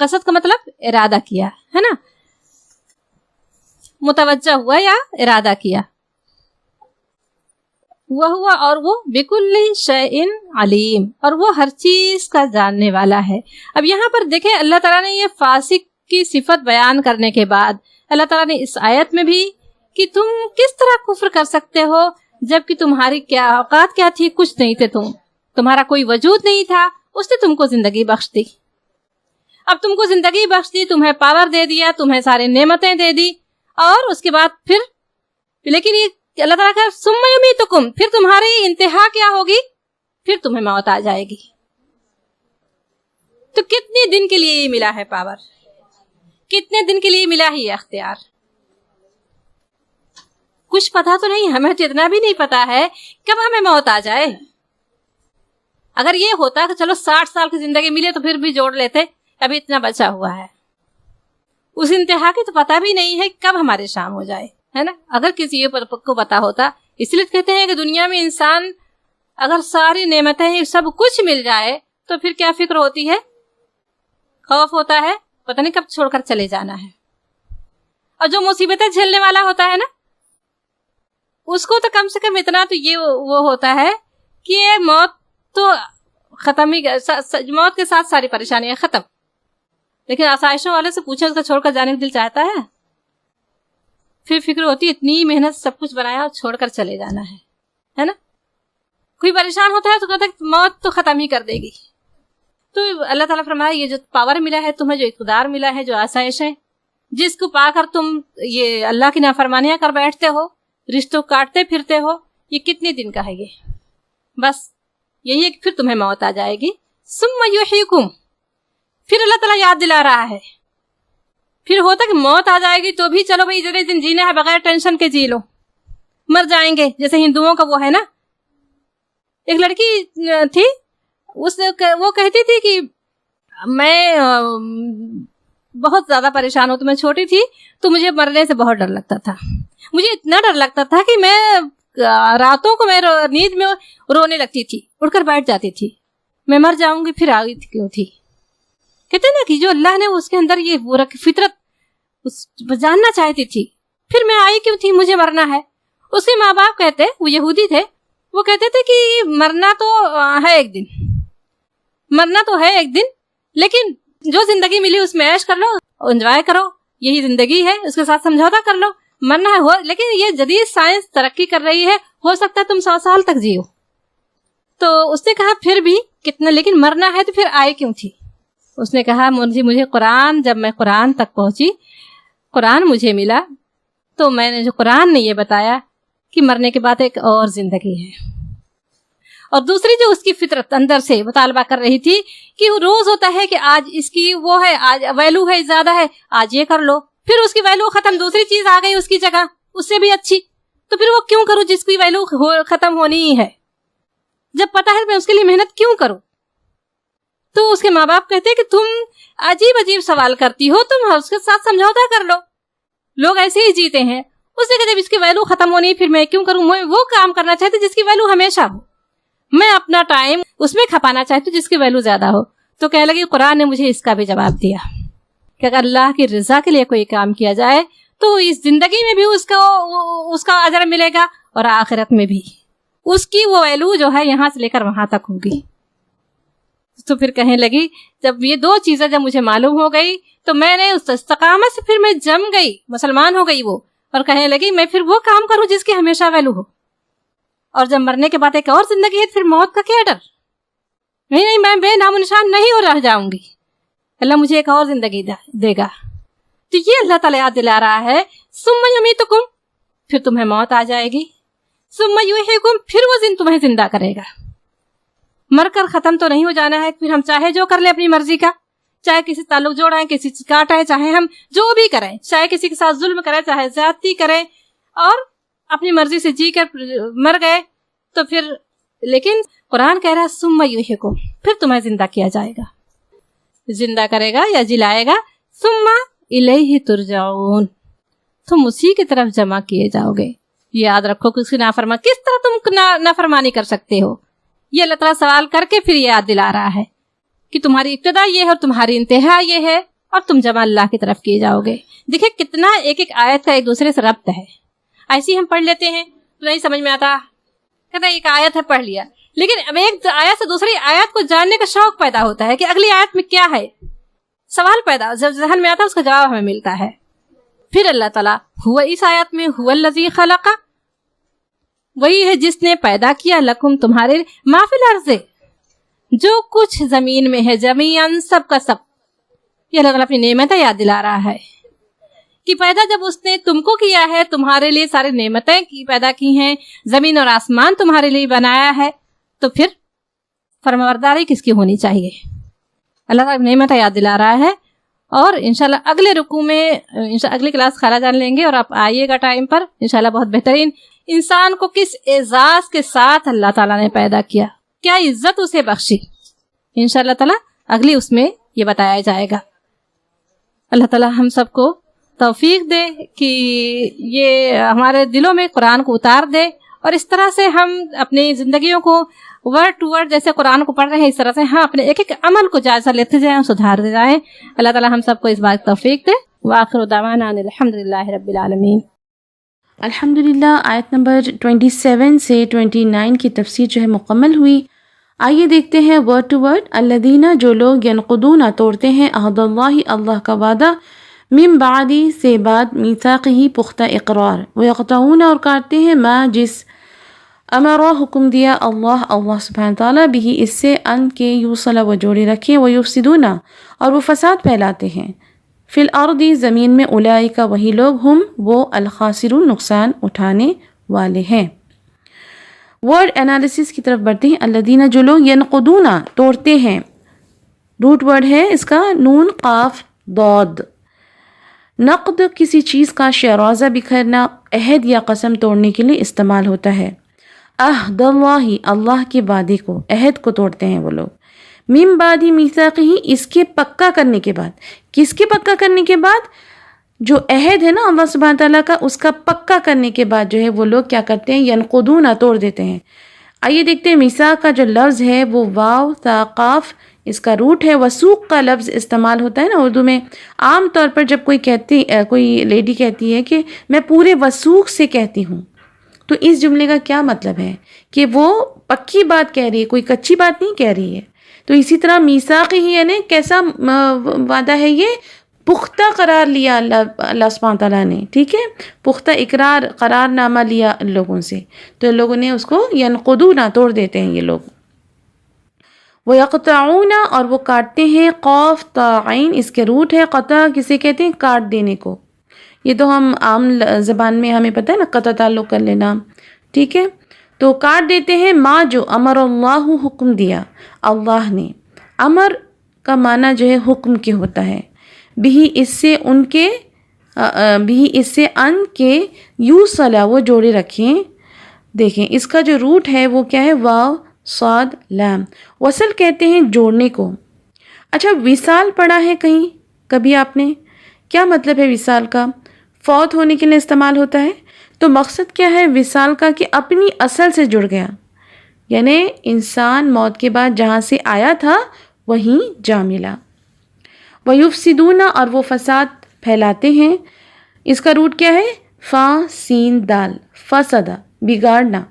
قصد کا مطلب ارادہ کیا ہے نا، متوجہ ہوا یا ارادہ کیا. وہ ہوا اور وہ بکل شیء علیم، اور وہ ہر چیز کا جاننے والا ہے. اب یہاں پر دیکھیں اللہ تعالیٰ نے یہ فاسق کی صفت بیان کرنے کے بعد اللہ تعالیٰ نے اس آیت میں بھی کہ تم کس طرح کفر کر سکتے ہو جبکہ تمہاری کیا اوقات کیا تھی، کچھ نہیں تھے، تمہارا کوئی وجود نہیں تھا، اس نے تم کو زندگی بخش دی. اب تم کو زندگی بخش دی، تمہیں پاور دے دیا، تمہیں ساری نعمتیں دے دی، اور اس کے بعد پھر لیکن یہ اللہ تعالیٰ کا ثم یمیتکم، پھر تمہاری انتہا کیا ہوگی، پھر تمہیں موت آ جائے گی. تو کتنے دن کے لیے یہ ملا ہے پاور، کتنے دن کے لیے ملا ہے یہ اختیار؟ کچھ پتا تو نہیں، ہمیں تو اتنا بھی نہیں پتا ہے کب ہمیں موت آ جائے. اگر یہ ہوتا کہ چلو 60 سال کی زندگی ملے تو پھر بھی جوڑ لیتے، ابھی اتنا بچا ہوا ہے. اس انتہا کی تو پتا بھی نہیں ہے کب ہمارے شام ہو جائے، ہے نا. اگر کسی کو پتا ہوتا، اس لیے کہتے ہیں کہ دنیا میں انسان اگر ساری نعمتیں سب کچھ مل جائے تو پھر کیا فکر ہوتی ہے، خوف ہوتا ہے پتہ نہیں کب چھوڑ کر چلے جانا ہے. اور جو مصیبتیں جھیلنے والا ہوتا ہے نا، اس کو تو کم سے کم اتنا تو یہ وہ ہوتا ہے کہ موت تو ختم ہی، موت کے ساتھ ساری پریشانیاں ختم. لیکن آسائشوں والے سے پوچھیں اس کا چھوڑ کر جانے کا دل چاہتا ہے؟ پھر فکر ہوتی ہے اتنی محنت سب کچھ بنایا اور چھوڑ کر چلے جانا ہے نا. کوئی پریشان ہوتا ہے تو کہتا ہے موت تو ختم ہی کر دے گی. تو اللہ تعالیٰ فرمایا یہ جو پاور ملا ہے تمہیں، جو اقتدار ملا ہے، جو آسائش ہے، جس کو پا کر تم یہ اللہ کی نافرمانیاں کر بیٹھتے ہو، رشتوں کاٹتے پھرتے ہو، یہ کتنے دن کا ہے؟ یہ بس یہی ہے کہ پھر تمہیں موت آ جائے گی. ثم یحییکم، پھر اللہ تعالیٰ یاد دلا رہا ہے. پھر ہوتا کہ موت آ جائے گی تو بھی چلو بھائی اتنے دن جینا ہے بغیر ٹینشن کے جی لو، مر جائیں گے. جیسے ہندوؤں کا وہ ہے نا، ایک لڑکی تھی، وہ کہتی تھی کہ میں بہت زیادہ پریشان ہوں، تو میں چھوٹی تھی تو مجھے مرنے سے بہت ڈر لگتا تھا. مجھے اتنا ڈر لگتا تھا کہ میں راتوں کو میں نیند میں رونے لگتی تھی، اٹھ کر بیٹھ جاتی تھی، میں مر جاؤں گی. پھر آئی کیوں تھی؟ کہتے نا کہ جو اللہ نے اس کے اندر یہ پورا فطرت جاننا چاہتی تھی، پھر میں آئی کیوں تھی، مجھے مرنا ہے. اس کے ماں باپ کہتے، وہ یہودی تھے، وہ کہتے تھے کہ مرنا تو ہے ایک دن، مرنا تو ہے ایک دن، لیکن جو زندگی ملی اس میں عیش کر لو، انجوائے کرو، یہی زندگی ہے، اس کے ساتھ سمجھوتا کر لو. مرنا ہے لیکن یہ جدید سائنس ترقی کر رہی ہے، ہو سکتا ہے تم 100 سال تک جیو. تو اس نے کہا پھر بھی کتنا، لیکن مرنا ہے تو پھر آئے کیوں تھی؟ اس نے کہا مجھے قرآن، جب میں قرآن تک پہنچی، قرآن مجھے ملا، تو میں نے جو قرآن نے یہ بتایا کہ مرنے کے بعد ایک اور زندگی ہے. اور دوسری جو اس کی فطرت اندر سے مطالبہ کر رہی تھی کہ روز ہوتا ہے کہ آج اس کی وہ ہے، آج ویلو ہے زیادہ ہے، آج یہ کر لو، پھر اس کی ویلو ختم، دوسری چیز آ گئی اس کی جگہ اس سے بھی اچھی، تو پھر وہ کیوں کروں جس کی ویلو ختم ہونی ہی ہے؟ جب پتا ہے میں اس کے لیے محنت کیوں کروں؟ تو اس کے ماں باپ کہتے کہ تم عجیب عجیب سوال کرتی ہو، تم اس کے ساتھ سمجھوتا کر لو، لوگ ایسے ہی جیتے ہیں. اس نے کہا جب اس کی ویلو ختم ہونی ہے پھر میں کیوں کروں؟ میں وہ کام کرنا چاہتی جس کی ویلو ہمیشہ ہو، میں اپنا ٹائم اس میں کھپانا چاہتی ہوں جس کی ویلو زیادہ ہو. تو کہنے لگی قرآن نے مجھے اس کا بھی جواب دیا کہ اگر اللہ کی رضا کے لیے کوئی کام کیا جائے تو اس زندگی میں بھی اس کا اجر ملے گا، اور آخرت میں بھی اس کی وہ ویلو جو ہے یہاں سے لے کر وہاں تک ہوگی. تو پھر کہنے لگی جب یہ دو چیزیں جب مجھے معلوم ہو گئی تو میں نے اس استقامت سے پھر میں جم گئی، مسلمان ہو گئی وہ، اور کہنے لگی میں پھر وہ کام کروں جس کی ہمیشہ ویلو ہو. اور جب مرنے کے بعد ایک اور زندگی ہے، پھر موت کا کیا ڈر؟ نہیں، میں بے نام و نشان نہیں ہو رہ جاؤں گی، اللہ مجھے ایک اور زندگی دے گا. تو یہ اللہ تعالیٰ یاد دلا رہا ہے ثم یمیتکم، پھر تمہیں موت آ جائے گی، ثم یحییکم، پھر وہ تمہیں زندہ کرے گا. مر کر ختم تو نہیں ہو جانا ہے، پھر ہم چاہے جو کر لیں اپنی مرضی کا، چاہے کسی تعلق جوڑائیں، کسی سے کاٹیں، چاہے ہم جو بھی کریں، چاہے کسی کے ساتھ ظلم کریں، چاہے زیادتی کریں، اور اپنی مرضی سے جی کر مر گئے تو پھر، لیکن قرآن کہہ رہا ہے ثم یحییکم، پھر تمہیں زندہ کیا جائے گا، زندہ کرے گا یا جلائے گا. ثم الیہ ترجعون، تم اسی کی طرف جمع کیے جاؤ گے. یاد رکھو کہ اس کی نافرمانی کس طرح تم نافرمانی کر سکتے ہو، یہ اللہ تعالیٰ سوال کر کے پھر یاد دلا رہا ہے کہ تمہاری ابتدا یہ ہے اور تمہاری انتہا یہ ہے اور تم جمع اللہ کی طرف کیے جاؤ گے. دیکھیں کتنا ایک ایک آیت کا ایک دوسرے سے ربط ہے. ایسی ہم پڑھ لیتے ہیں تو نہیں سمجھ میں آتا، کہتا ایک آیت ہے پڑھ لیا، لیکن اب ایک آیت سے دوسری آیت کو جاننے کا شوق پیدا ہوتا ہے کہ اگلی آیت میں کیا ہے، سوال پیدا جب ذہن میں آتا ہے اس کا جواب ہمیں ملتا ہے. پھر اللہ تعالیٰ ہوا اس آیت میں هو الذی خلق، وہی ہے جس نے پیدا کیا لکم تمہارے ما فی الارض، جو کچھ زمین میں ہے، جمیعاً سب کا سب. یہ اللہ تعالیٰ اپنی نعمتیں یاد دلا رہا ہے کہ پیدا جب اس نے تم کو کیا ہے، تمہارے لیے ساری نعمتیں پیدا کی ہیں، زمین اور آسمان تمہارے لیے بنایا ہے، تو پھر فرمانبرداری کس کی ہونی چاہیے. اللہ تعالیٰ نعمتیں یاد دلا رہا ہے. اور انشاءاللہ اگلے رکوع میں اگلی کلاس خالہ جان لیں گے اور آپ آئیے گا ٹائم پر انشاءاللہ. بہت بہترین انسان کو کس اعزاز کے ساتھ اللہ تعالیٰ نے پیدا کیا، کیا عزت اسے بخشی، انشاءاللہ تعالیٰ اگلی اس میں یہ بتایا جائے گا. اللہ تعالیٰ ہم سب کو توفیق دے کہ یہ ہمارے دلوں میں قرآن کو اتار دے، اور اس طرح سے ہم اپنی زندگیوں کو ورڈ ٹو ورڈ جیسے قرآن کو پڑھ رہے ہیں اس طرح سے ہم اپنے ایک ایک عمل کو جائزہ لیتے جائیں، سدھارتے جائیں. اللہ تعالیٰ ہم سب کو اس بات توفیق دے. وآخر دعوانا ان الحمدللہ رب العالمین. الحمدللہ آیت نمبر 27 سے 29 کی تفسیر جو ہے مکمل ہوئی. آئیے دیکھتے ہیں ورڈ ٹو ورڈ. الذین جو لوگ ینقضون توڑتے ہیں عہد اللہ اللہ کا وعدہ، من بعدی سے بعد میثاقہ پختہ اقرار، ویقطعون اور کاٹتے ہیں ما جس امرا حکم دیا اللہ سبحانہ تعالیٰ بھی اس سے ان کے یوصل و جوڑے رکھیں، ویفسدون اور وہ فساد پھیلاتے ہیں، فی الارض زمین میں، اولئک وہی لوگ ہم وہ الخاسرون نقصان اٹھانے والے ہیں. ورڈ انالیسس کی طرف بڑھتے ہیں. الذین جو لوگ ینقضون توڑتے ہیں، روٹ ورڈ ہے اس کا نون قاف ضاد. نقد کسی چیز کا شیرازہ بکھرنا، عہد یا قسم توڑنے کے لیے استعمال ہوتا ہے. عہد اللہ اللہ کے وعدے کو، عہد کو توڑتے ہیں وہ لوگ. من بعد میثاقہ اس کے پکا کرنے کے بعد. کس کے پکا کرنے کے بعد؟ جو عہد ہے نا اللہ سبحانہ تعالیٰ کا، اس کا پکا کرنے کے بعد جو ہے وہ لوگ کیا کرتے ہیں؟ ینقضون توڑ دیتے ہیں. آئیے دیکھتے ہیں میثاق کا جو لفظ ہے وہ واو تا قاف اس کا روٹ ہے. وثوق کا لفظ استعمال ہوتا ہے نا اردو میں. عام طور پر جب کوئی لیڈی کہتی ہے کہ میں پورے وثوق سے کہتی ہوں، تو اس جملے کا کیا مطلب ہے کہ وہ پکی بات کہہ رہی ہے، کوئی کچی بات نہیں کہہ رہی ہے. تو اسی طرح میثاق ہی یعنی کیسا وعدہ ہے؟ یہ پختہ قرار لیا اللہ سبحانہ تعالیٰ نے، ٹھیک ہے، پختہ اقرار قرار نامہ لیا لوگوں سے، تو لوگوں نے اس کو ینقضون توڑ دیتے ہیں یہ لوگ. وَيَقْطَعُونَ اور وہ کاٹتے ہیں، قاف تا عین اس کے روٹ ہے. قطع کسے کہتے ہیں؟ کاٹ دینے کو. یہ تو ہم عام زبان میں ہمیں پتہ ہے نا، قطع تعلق کر لینا، ٹھیک ہے. تو کاٹ دیتے ہیں ما جو امر اللہ حکم دیا اللہ نے. امر کا معنی جو ہے حکم کے ہوتا ہے. بھی اس سے ان کے بھی اس سے ان کے یوصلہ وہ جوڑے رکھیں. دیکھیں اس کا جو روٹ ہے وہ کیا ہے؟ واو صاد لام. وصل کہتے ہیں جوڑنے کو. اچھا وصال پڑھا ہے کہیں کبھی آپ نے؟ کیا مطلب ہے وصال کا؟ فوت ہونے کے لیے استعمال ہوتا ہے. تو مقصد کیا ہے وصال کا؟ کہ اپنی اصل سے جڑ گیا، یعنی انسان موت کے بعد جہاں سے آیا تھا وہیں جا ملا. وَيُفْسِدُونَ اور وہ فساد پھیلاتے ہیں. اس کا روٹ کیا ہے؟ فا سین دال، فسدہ بگاڑنا.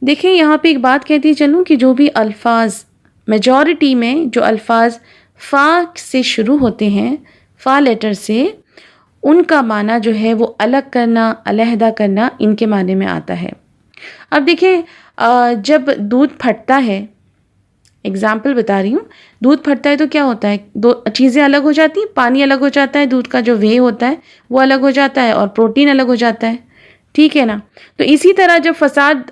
دیکھیں یہاں پہ ایک بات کہتی چلوں کہ جو بھی الفاظ میجورٹی میں جو الفاظ فا سے شروع ہوتے ہیں، فا لیٹر سے، ان کا معنی جو ہے وہ الگ کرنا، علیحدہ کرنا، ان کے معنی میں آتا ہے. اب دیکھیں جب دودھ پھٹتا ہے، اگزامپل بتا رہی ہوں، دودھ پھٹتا ہے تو کیا ہوتا ہے؟ دو چیزیں الگ ہو جاتی ہیں. پانی الگ ہو جاتا ہے، دودھ کا جو وے ہوتا ہے وہ الگ ہو جاتا ہے، اور پروٹین الگ ہو جاتا ہے، ٹھیک ہے نا. تو اسی طرح جب فساد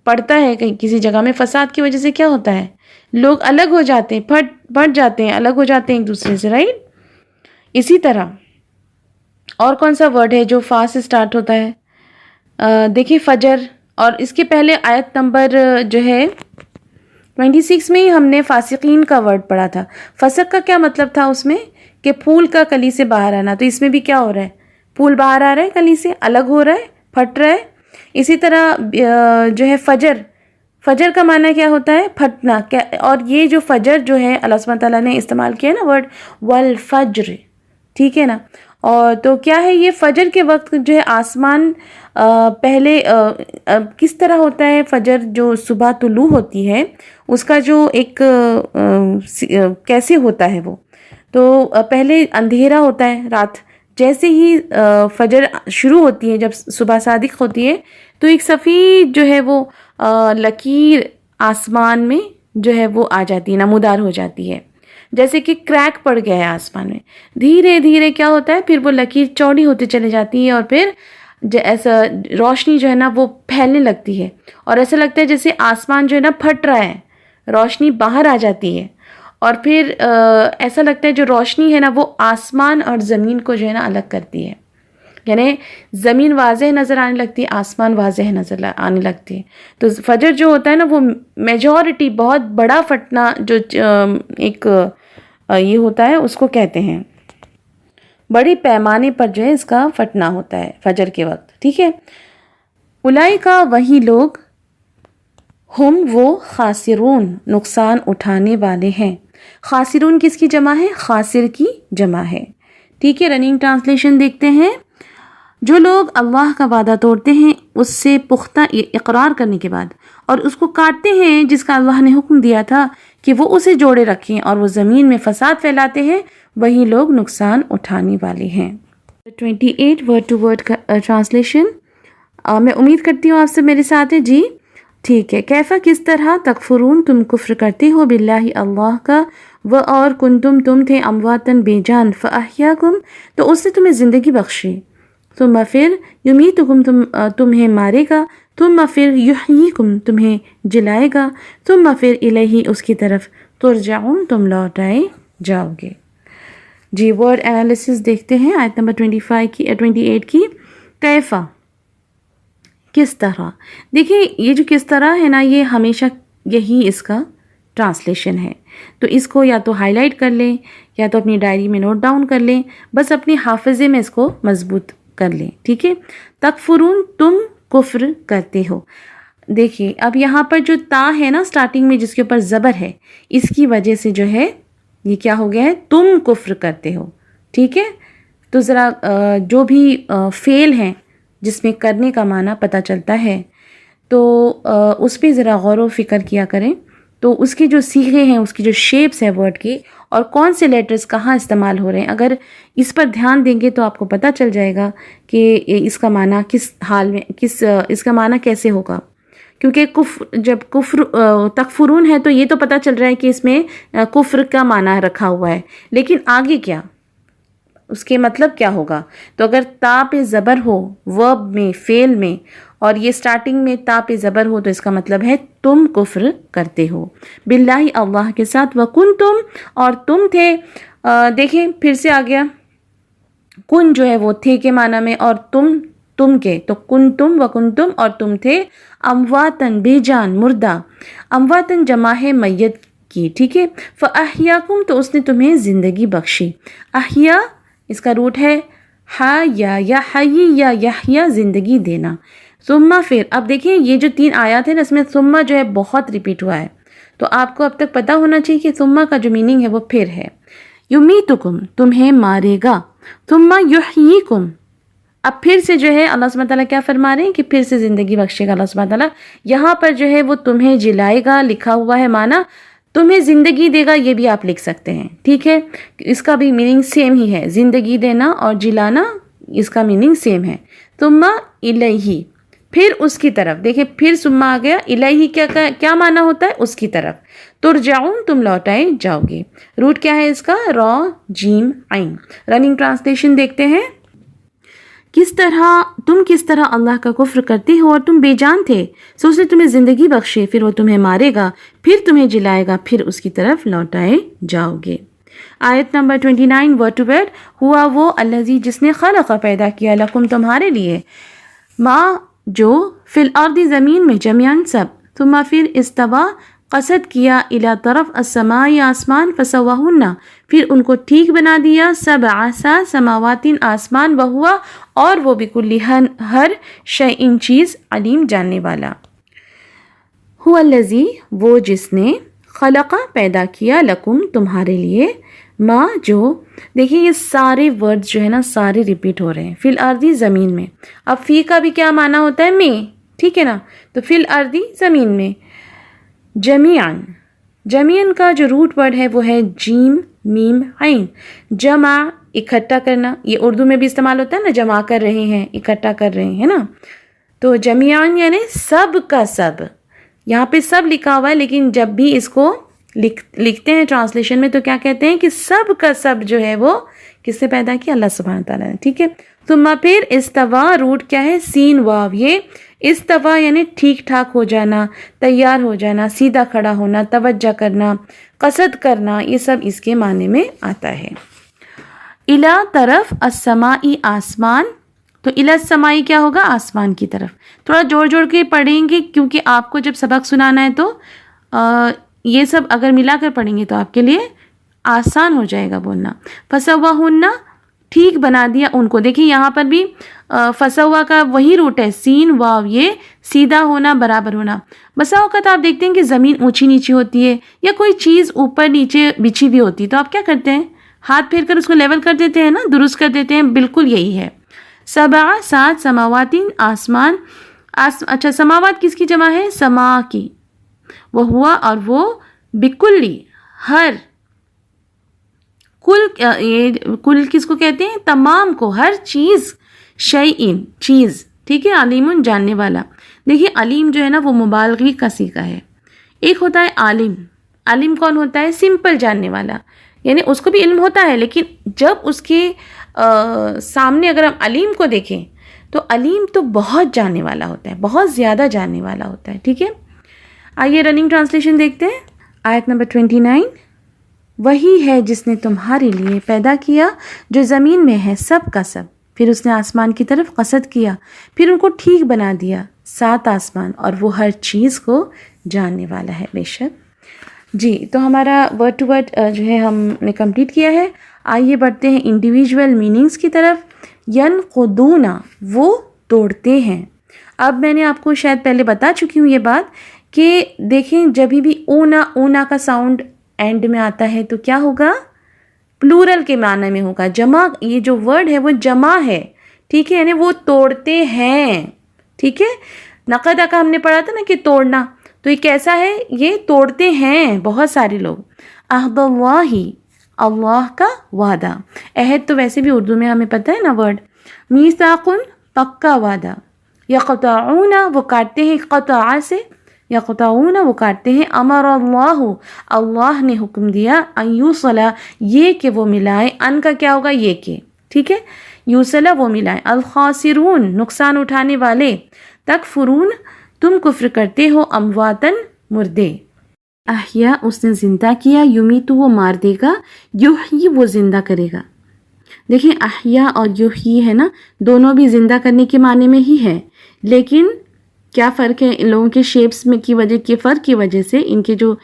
پڑتا ہے کہیں کسی جگہ میں، فساد کی وجہ سے کیا ہوتا ہے؟ لوگ الگ ہو جاتے ہیں، پھٹ جاتے ہیں، الگ ہو جاتے ہیں ایک دوسرے سے، رائٹ. اسی طرح اور کون سا ورڈ ہے جو فا سے سٹارٹ ہوتا ہے؟ دیکھیں فجر. اور اس کے پہلے آیت نمبر جو ہے 26 میں ہی ہم نے فاسقین کا ورڈ پڑھا تھا. فسق کا کیا مطلب تھا اس میں؟ کہ پھول کا کلی سے باہر آنا. تو اس میں بھی کیا ہو رہا ہے؟ پھول باہر آ رہا ہے کلی سے، الگ ہو رہا ہے، پھٹ رہا ہے. اسی طرح جو ہے فجر، فجر کا معنی کیا ہوتا ہے؟ پھٹنا. اور یہ جو فجر جو ہے اللہ سبحانہ تعالیٰ نے استعمال کیا نا ورڈ والفجر، ٹھیک ہے نا. اور تو کیا ہے یہ فجر کے وقت جو ہے آسمان پہلے کس طرح ہوتا ہے؟ فجر جو صبح طلوع ہوتی ہے اس کا جو ایک کیسے ہوتا ہے وہ، تو پہلے اندھیرا ہوتا ہے رات. جیسے ہی فجر شروع ہوتی ہے، جب صبح صادق ہوتی ہے، تو ایک سفید جو ہے وہ لکیر آسمان میں جو ہے وہ آ جاتی ہے، نمودار ہو جاتی ہے، جیسے کہ کریک پڑ گیا ہے آسمان میں. دھیرے دھیرے کیا ہوتا ہے پھر وہ لکیر چوڑی ہوتی چلی جاتی ہے، اور پھر ایسا روشنی جو ہے نا وہ پھیلنے لگتی ہے، اور ایسا لگتا ہے جیسے آسمان جو ہے نا پھٹ رہا ہے، روشنی باہر آ جاتی ہے. اور پھر ایسا لگتا ہے جو روشنی ہے نا وہ آسمان اور زمین کو جو ہے نا الگ کرتی ہے، یعنی زمین واضح نظر آنے لگتی ہے، آسمان واضح نظر آنے لگتی ہے. تو فجر جو ہوتا ہے نا وہ میجورٹی بہت بڑا پھٹنا جو ایک یہ ہوتا ہے اس کو کہتے ہیں، بڑی پیمانے پر جو ہے اس کا پھٹنا ہوتا ہے فجر کے وقت، ٹھیک ہے. اولئک وہی لوگ، ہم وہ خاسرون نقصان اٹھانے والے ہیں. خاسرون کس کی جمع ہے؟ خاسر کی جمع ہے، ٹھیک ہے. رننگ ٹرانسلیشن دیکھتے ہیں. جو لوگ اللہ کا وعدہ توڑتے ہیں اس سے پختہ اقرار کرنے کے بعد، اور اس کو کاٹتے ہیں جس کا اللہ نے حکم دیا تھا کہ وہ اسے جوڑے رکھیں، اور وہ زمین میں فساد پھیلاتے ہیں، وہی لوگ نقصان اٹھانے والے ہیں. 28 ورڈ ٹو ورڈ ٹرانسلیشن. میں امید کرتی ہوں آپ سے میرے ساتھ ہے. جی ٹھیک ہے. کیفا کس طرح تکفرون تم کفر کرتے ہو باللہ اللہ کا، و اور کنتم تم تھے امواتن بے جان، فاحیاکم تو اس نے تمہیں زندگی بخشی، ثم پھر یمیتکم تمہیں مارے گا، ثم پھر یحییکم تمہیں جلائے گا، ثم پھر الیہ اس کی طرف ترجعون تم لوٹائے جاؤ گے. جی ورڈ انالیسس دیکھتے ہیں آیت نمبر 28 کی. کیفا کس طرح. دیکھیں یہ جو کس طرح ہے نا یہ ہمیشہ یہی اس کا ٹرانسلیشن ہے، تو اس کو یا تو ہائی لائٹ کر لیں یا تو اپنی ڈائری میں نوٹ ڈاؤن کر لیں، بس اپنے حافظے میں اس کو مضبوط کر لیں، ٹھیک ہے. تکفرون تم کفر کرتے ہو. دیکھیے اب یہاں پر جو تا ہے نا سٹارٹنگ میں جس کے اوپر زبر ہے، اس کی وجہ سے جو ہے یہ کیا ہو گیا ہے؟ تم کفر کرتے ہو، ٹھیک ہے. تو ذرا جو بھی فعل ہیں جس میں کرنے کا معنی پتہ چلتا ہے تو اس پہ ذرا غور و فکر کیا کریں. تو اس کے جو صیغے ہیں، اس کی جو شیپس ہیں ورڈ کی، اور کون سے لیٹرز کہاں استعمال ہو رہے ہیں، اگر اس پر دھیان دیں گے تو آپ کو پتہ چل جائے گا کہ اس کا معنی کس حال میں اس کا معنی کیسے ہوگا. کیونکہ جب کفر تکفرون ہے تو یہ تو پتہ چل رہا ہے کہ اس میں کفر کا معنی رکھا ہوا ہے، لیکن آگے کیا، اس کے مطلب کیا ہوگا. تو اگر تا پہ زبر ہو ورب میں، فعل میں، اور یہ سٹارٹنگ میں تا پہ زبر ہو تو اس کا مطلب ہے تم کفر کرتے ہو باللہ اللہ کے ساتھ. وکنتم اور تم تھے. دیکھیں پھر سے آ گیا، کن جو ہے وہ تھے کے معنی میں، اور تم کے، تو کنتم وکنتم اور تم تھے. امواتن بے جان، مردہ. امواتن جمع ہے میت کی، ٹھیک ہے. فاحیاکم تو اس نے تمہیں زندگی بخشی. احیا اس کا روٹ ہے یا حی یا یحیا، زندگی دینا. ثم پھر اب دیکھیں یہ جو 3 آیات ہیں نا اس میں ثم جو ہے بہت ریپیٹ ہوا ہے، تو آپ کو اب تک پتہ ہونا چاہیے کہ ثم کا جو میننگ ہے وہ پھر ہے. یمیتکم تمہیں مارے گا، ثم یحییکم اب پھر سے جو ہے اللہ سبحانہ تعالیٰ کیا فرما رہے ہیں کہ پھر سے زندگی بخشے گا اللہ سبحانہ تعالیٰ. یہاں پر جو ہے وہ تمہیں جلائے گا لکھا ہوا ہے، معنی تمہیں زندگی دے گا یہ بھی آپ لکھ سکتے ہیں، ٹھیک ہے. اس کا بھی میننگ سیم ہی ہے، زندگی دینا اور جلانا اس کا میننگ سیم ہے. ثم الیہ پھر اس کی طرف. دیکھیں پھر ثم آ گیا، الیہ کیا معنی ہوتا ہے؟ اس کی طرف. ترجعون تم لوٹائے جاؤ گے. روٹ کیا ہے اس کا؟ را جیم عین. رننگ ٹرانسلیشن دیکھتے ہیں. کس طرح اللہ کا کفر کرتے ہو اور تم بے جان تھے، سو اس نے تمہیں زندگی بخشے، پھر وہ تمہیں مارے گا، پھر تمہیں جلائے گا، پھر اس کی طرف لوٹائے جاؤ گے. آیت نمبر 29 ورڈ ٹو ورڈ. ہوا وہ الذی جس نے خلق پیدا کیا، لکم تمہارے لیے، ما جو فی الارض زمین میں، جمیعاً سب، ثم پھر استوا قصد کیا، الی طرف السماء آسمان، فسواہن پھر ان کو ٹھیک بنا دیا، 7 سماوات آسمان، وہوا اور وہ بکل ہر شیء چیز علیم جاننے والا. هو الذی وہ جس نے خلق پیدا کیا لکم تمہارے لیے ما جو دیکھیں یہ سارے ورڈز جو ہے نا سارے ریپیٹ ہو رہے ہیں فی الارضی زمین میں. اب فی کا بھی کیا معنی ہوتا ہے میں, ٹھیک ہے نا, تو فی الارضی زمین میں. جمیعاً جمیعاً کا جو روٹ ورڈ ہے وہ ہے جیم میم عین. جمع اکٹھا کرنا, یہ اردو میں بھی استعمال ہوتا ہے نا, جمع کر رہے ہیں اکٹھا کر رہے ہیں نا. تو جمیعاً یعنی سب کا سب, یہاں پہ سب لکھا ہوا ہے لیکن جب بھی اس کو لکھتے ہیں ٹرانسلیشن میں تو کیا کہتے ہیں کہ سب کا سب جو ہے وہ کس سے پیدا کیا, اللہ سبحانہ تعالیٰ نے, ٹھیک ہے. ثم پھر استوا روٹ کیا ہے سین واو, یہ استوا یعنی ٹھیک ٹھاک ہو جانا, تیار ہو جانا, سیدھا کھڑا ہونا, توجہ کرنا, قصد کرنا, یہ سب اس کے معنی میں آتا ہے. الا طرف السمائی آسمان, تو الا السمائی کیا ہوگا آسمان کی طرف. تھوڑا جوڑ جوڑ کے پڑھیں گے کیونکہ آپ کو جب سبق سنانا ہے تو یہ سب اگر ملا کر پڑھیں گے تو آپ کے لیے آسان ہو جائے گا بولنا. فسواہن ٹھیک بنا دیا ان کو. دیکھیں یہاں پر بھی فسوا کا وہی روٹ ہے سین واو, یہ سیدھا ہونا برابر ہونا. بسا اوقات آپ دیکھتے ہیں کہ زمین اونچی نیچی ہوتی ہے یا کوئی چیز اوپر نیچے بچھی ہوئی ہوتی ہے تو آپ کیا کرتے ہیں ہاتھ پھیر کر اس کو لیول کر دیتے ہیں نا, درست کر دیتے ہیں. بالکل یہی ہے. سبع سات سماواتین آسمان. اچھا سماوات کس کی جمع ہے سما کی. وہ ہوا اور وہ بکلی ہر کل, یہ کل کس کو کہتے ہیں تمام کو, ہر چیز, شیئن چیز, ٹھیک ہے. علیم جاننے والا. دیکھیے علیم جو ہے نا وہ مبالغی کا صیغہ ہے. ایک ہوتا ہے عالم. عالم کون ہوتا ہے سمپل جاننے والا, یعنی اس کو بھی علم ہوتا ہے لیکن جب اس کے سامنے اگر ہم علیم کو دیکھیں تو علیم تو بہت جاننے والا ہوتا ہے, بہت زیادہ جاننے والا ہوتا ہے, ٹھیک ہے. آئیے رننگ ٹرانسلیشن دیکھتے ہیں. آیت نمبر 29. وہی ہے جس نے تمہارے لیے پیدا کیا جو زمین میں ہے سب کا سب, پھر اس نے آسمان کی طرف قصد کیا, پھر ان کو ٹھیک بنا دیا 7 آسمان, اور وہ ہر چیز کو جاننے والا ہے بے شک. جی تو ہمارا ورڈ ٹو ورڈ جو ہے ہم نے کمپلیٹ کیا ہے. آئیے بڑھتے ہیں انڈیویجول میننگز کی طرف. ینقضون وہ توڑتے ہیں. اب میں نے آپ کو شاید پہلے بتا چکی ہوں یہ بات کہ دیکھیں جبھی بھی اونا کا ساؤنڈ اینڈ میں آتا ہے تو کیا ہوگا پلورل کے معنی میں ہوگا, جمع. یہ جو ورڈ ہے وہ جمع ہے, ٹھیک ہے, یعنی وہ توڑتے ہیں, ٹھیک ہے. نقدہ کا ہم نے پڑھا تھا نا کہ توڑنا, تو یہ کیسا ہے یہ توڑتے ہیں بہت سارے لوگ. عہد اللہ اللہ کا وعدہ. عہد تو ویسے بھی اردو میں ہمیں پتہ ہے نا ورڈ. میثاق پکا وعدہ. یقطعون وہ کاٹتے ہیں قطع سے, یقطعون وہ کاٹتے ہیں. امر اللہ اللہ نے حکم دیا ان یوصل یہ کہ وہ ملائے, ان کا کیا ہوگا یہ کہ, ٹھیک ہے, یوصل وہ ملائے. الخاسرون نقصان اٹھانے والے. تکفرون تم کفر کرتے ہو. امواتن مردے. احیا اس نے زندہ کیا. یمیتو وہ مار دے گا. یحیی وہ زندہ کرے گا. دیکھیں احیا اور یحیی ہے نا, دونوں بھی زندہ کرنے کے معنی میں ہی ہے, لیکن کیا فرق ہے ان لوگوں کے شیپس میں کی وجہ کے فرق کی وجہ سے ان کے جو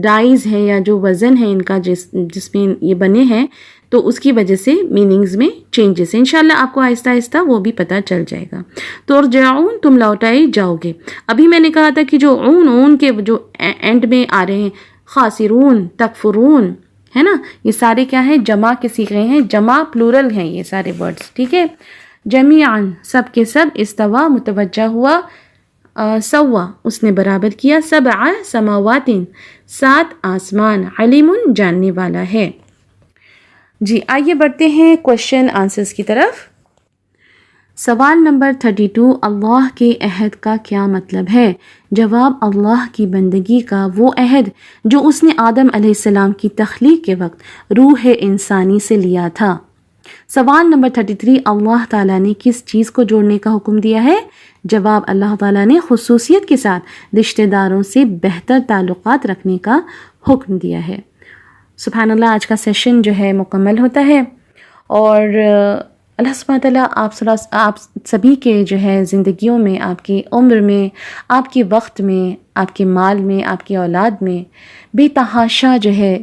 ڈائز ہیں یا جو وزن ہے ان کا جس میں یہ بنے ہیں تو اس کی وجہ سے میننگز میں چینجز ہیں. انشاءاللہ آپ کو آہستہ آہستہ وہ بھی پتہ چل جائے گا. ترجعون تم لوٹائے جاؤ گے. ابھی میں نے کہا تھا کہ جو اون کے جو اینڈ میں آ رہے ہیں خاسرون تکفرون ہے نا, یہ سارے کیا ہیں جمع کے صیغے ہیں, جمع پلورل ہیں یہ سارے ورڈز, ٹھیک ہے. جمیعاً سب کے سب. استوا متوجہ ہوا. سوا اس نے برابر کیا. 7 سماوات 7 آسمان. علیم جاننے والا ہے. جی آئیے بڑھتے ہیں کوشچن آنسرز کی طرف. سوال نمبر 32. اللہ کے عہد کا کیا مطلب ہے؟ جواب اللہ کی بندگی کا وہ عہد جو اس نے آدم علیہ السلام کی تخلیق کے وقت روح انسانی سے لیا تھا. سوال نمبر 33. اللہ تعالیٰ نے کس چیز کو جوڑنے کا حکم دیا ہے؟ جواب اللہ تعالیٰ نے خصوصیت کے ساتھ رشتہ داروں سے بہتر تعلقات رکھنے کا حکم دیا ہے. سبحان اللہ, آج کا سیشن جو ہے مکمل ہوتا ہے اور اللہ سبحانہ تعالیٰ آپ سبھی کے جو ہے زندگیوں میں, آپ کی عمر میں, آپ کے وقت میں, آپ کے مال میں, آپ کی اولاد میں بے تحاشا جو ہے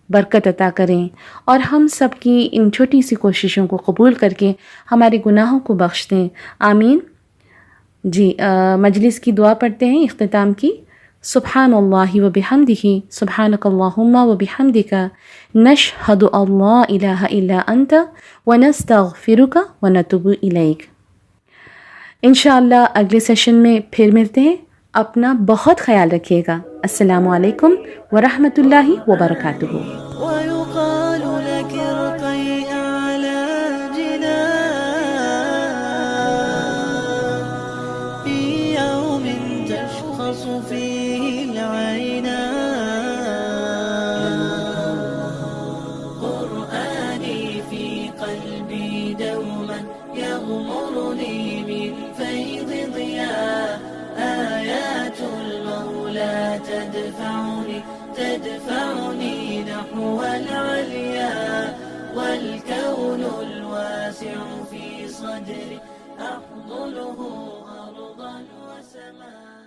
برکت عطا کریں اور ہم سب کی ان چھوٹی سی کوششوں کو قبول کر کے ہمارے گناہوں کو بخش دیں. آمین. جی مجلس کی دعا پڑھتے ہیں اختتام کی. سبحان اللہ و بحمدہ سبحانک اللہم و بحمدک نشہد ان لا الہ الا انت ونستغفرک ونتوب الیک۔ انشاءاللہ اگلے سیشن میں پھر ملتے ہیں۔ اپنا بہت خیال رکھیے گا۔ السلام علیکم ورحمۃ اللہ وبرکاتہ۔ ويقال لك ارقي أعلى جنان في يوم تشخص فيه العينان، قرآني في قلبي دوما يغمرني من فيض ضياء، آيات المولى تدفعني نحو العليا، والكون الواسع في صدري أحضنه أرضا وسماء.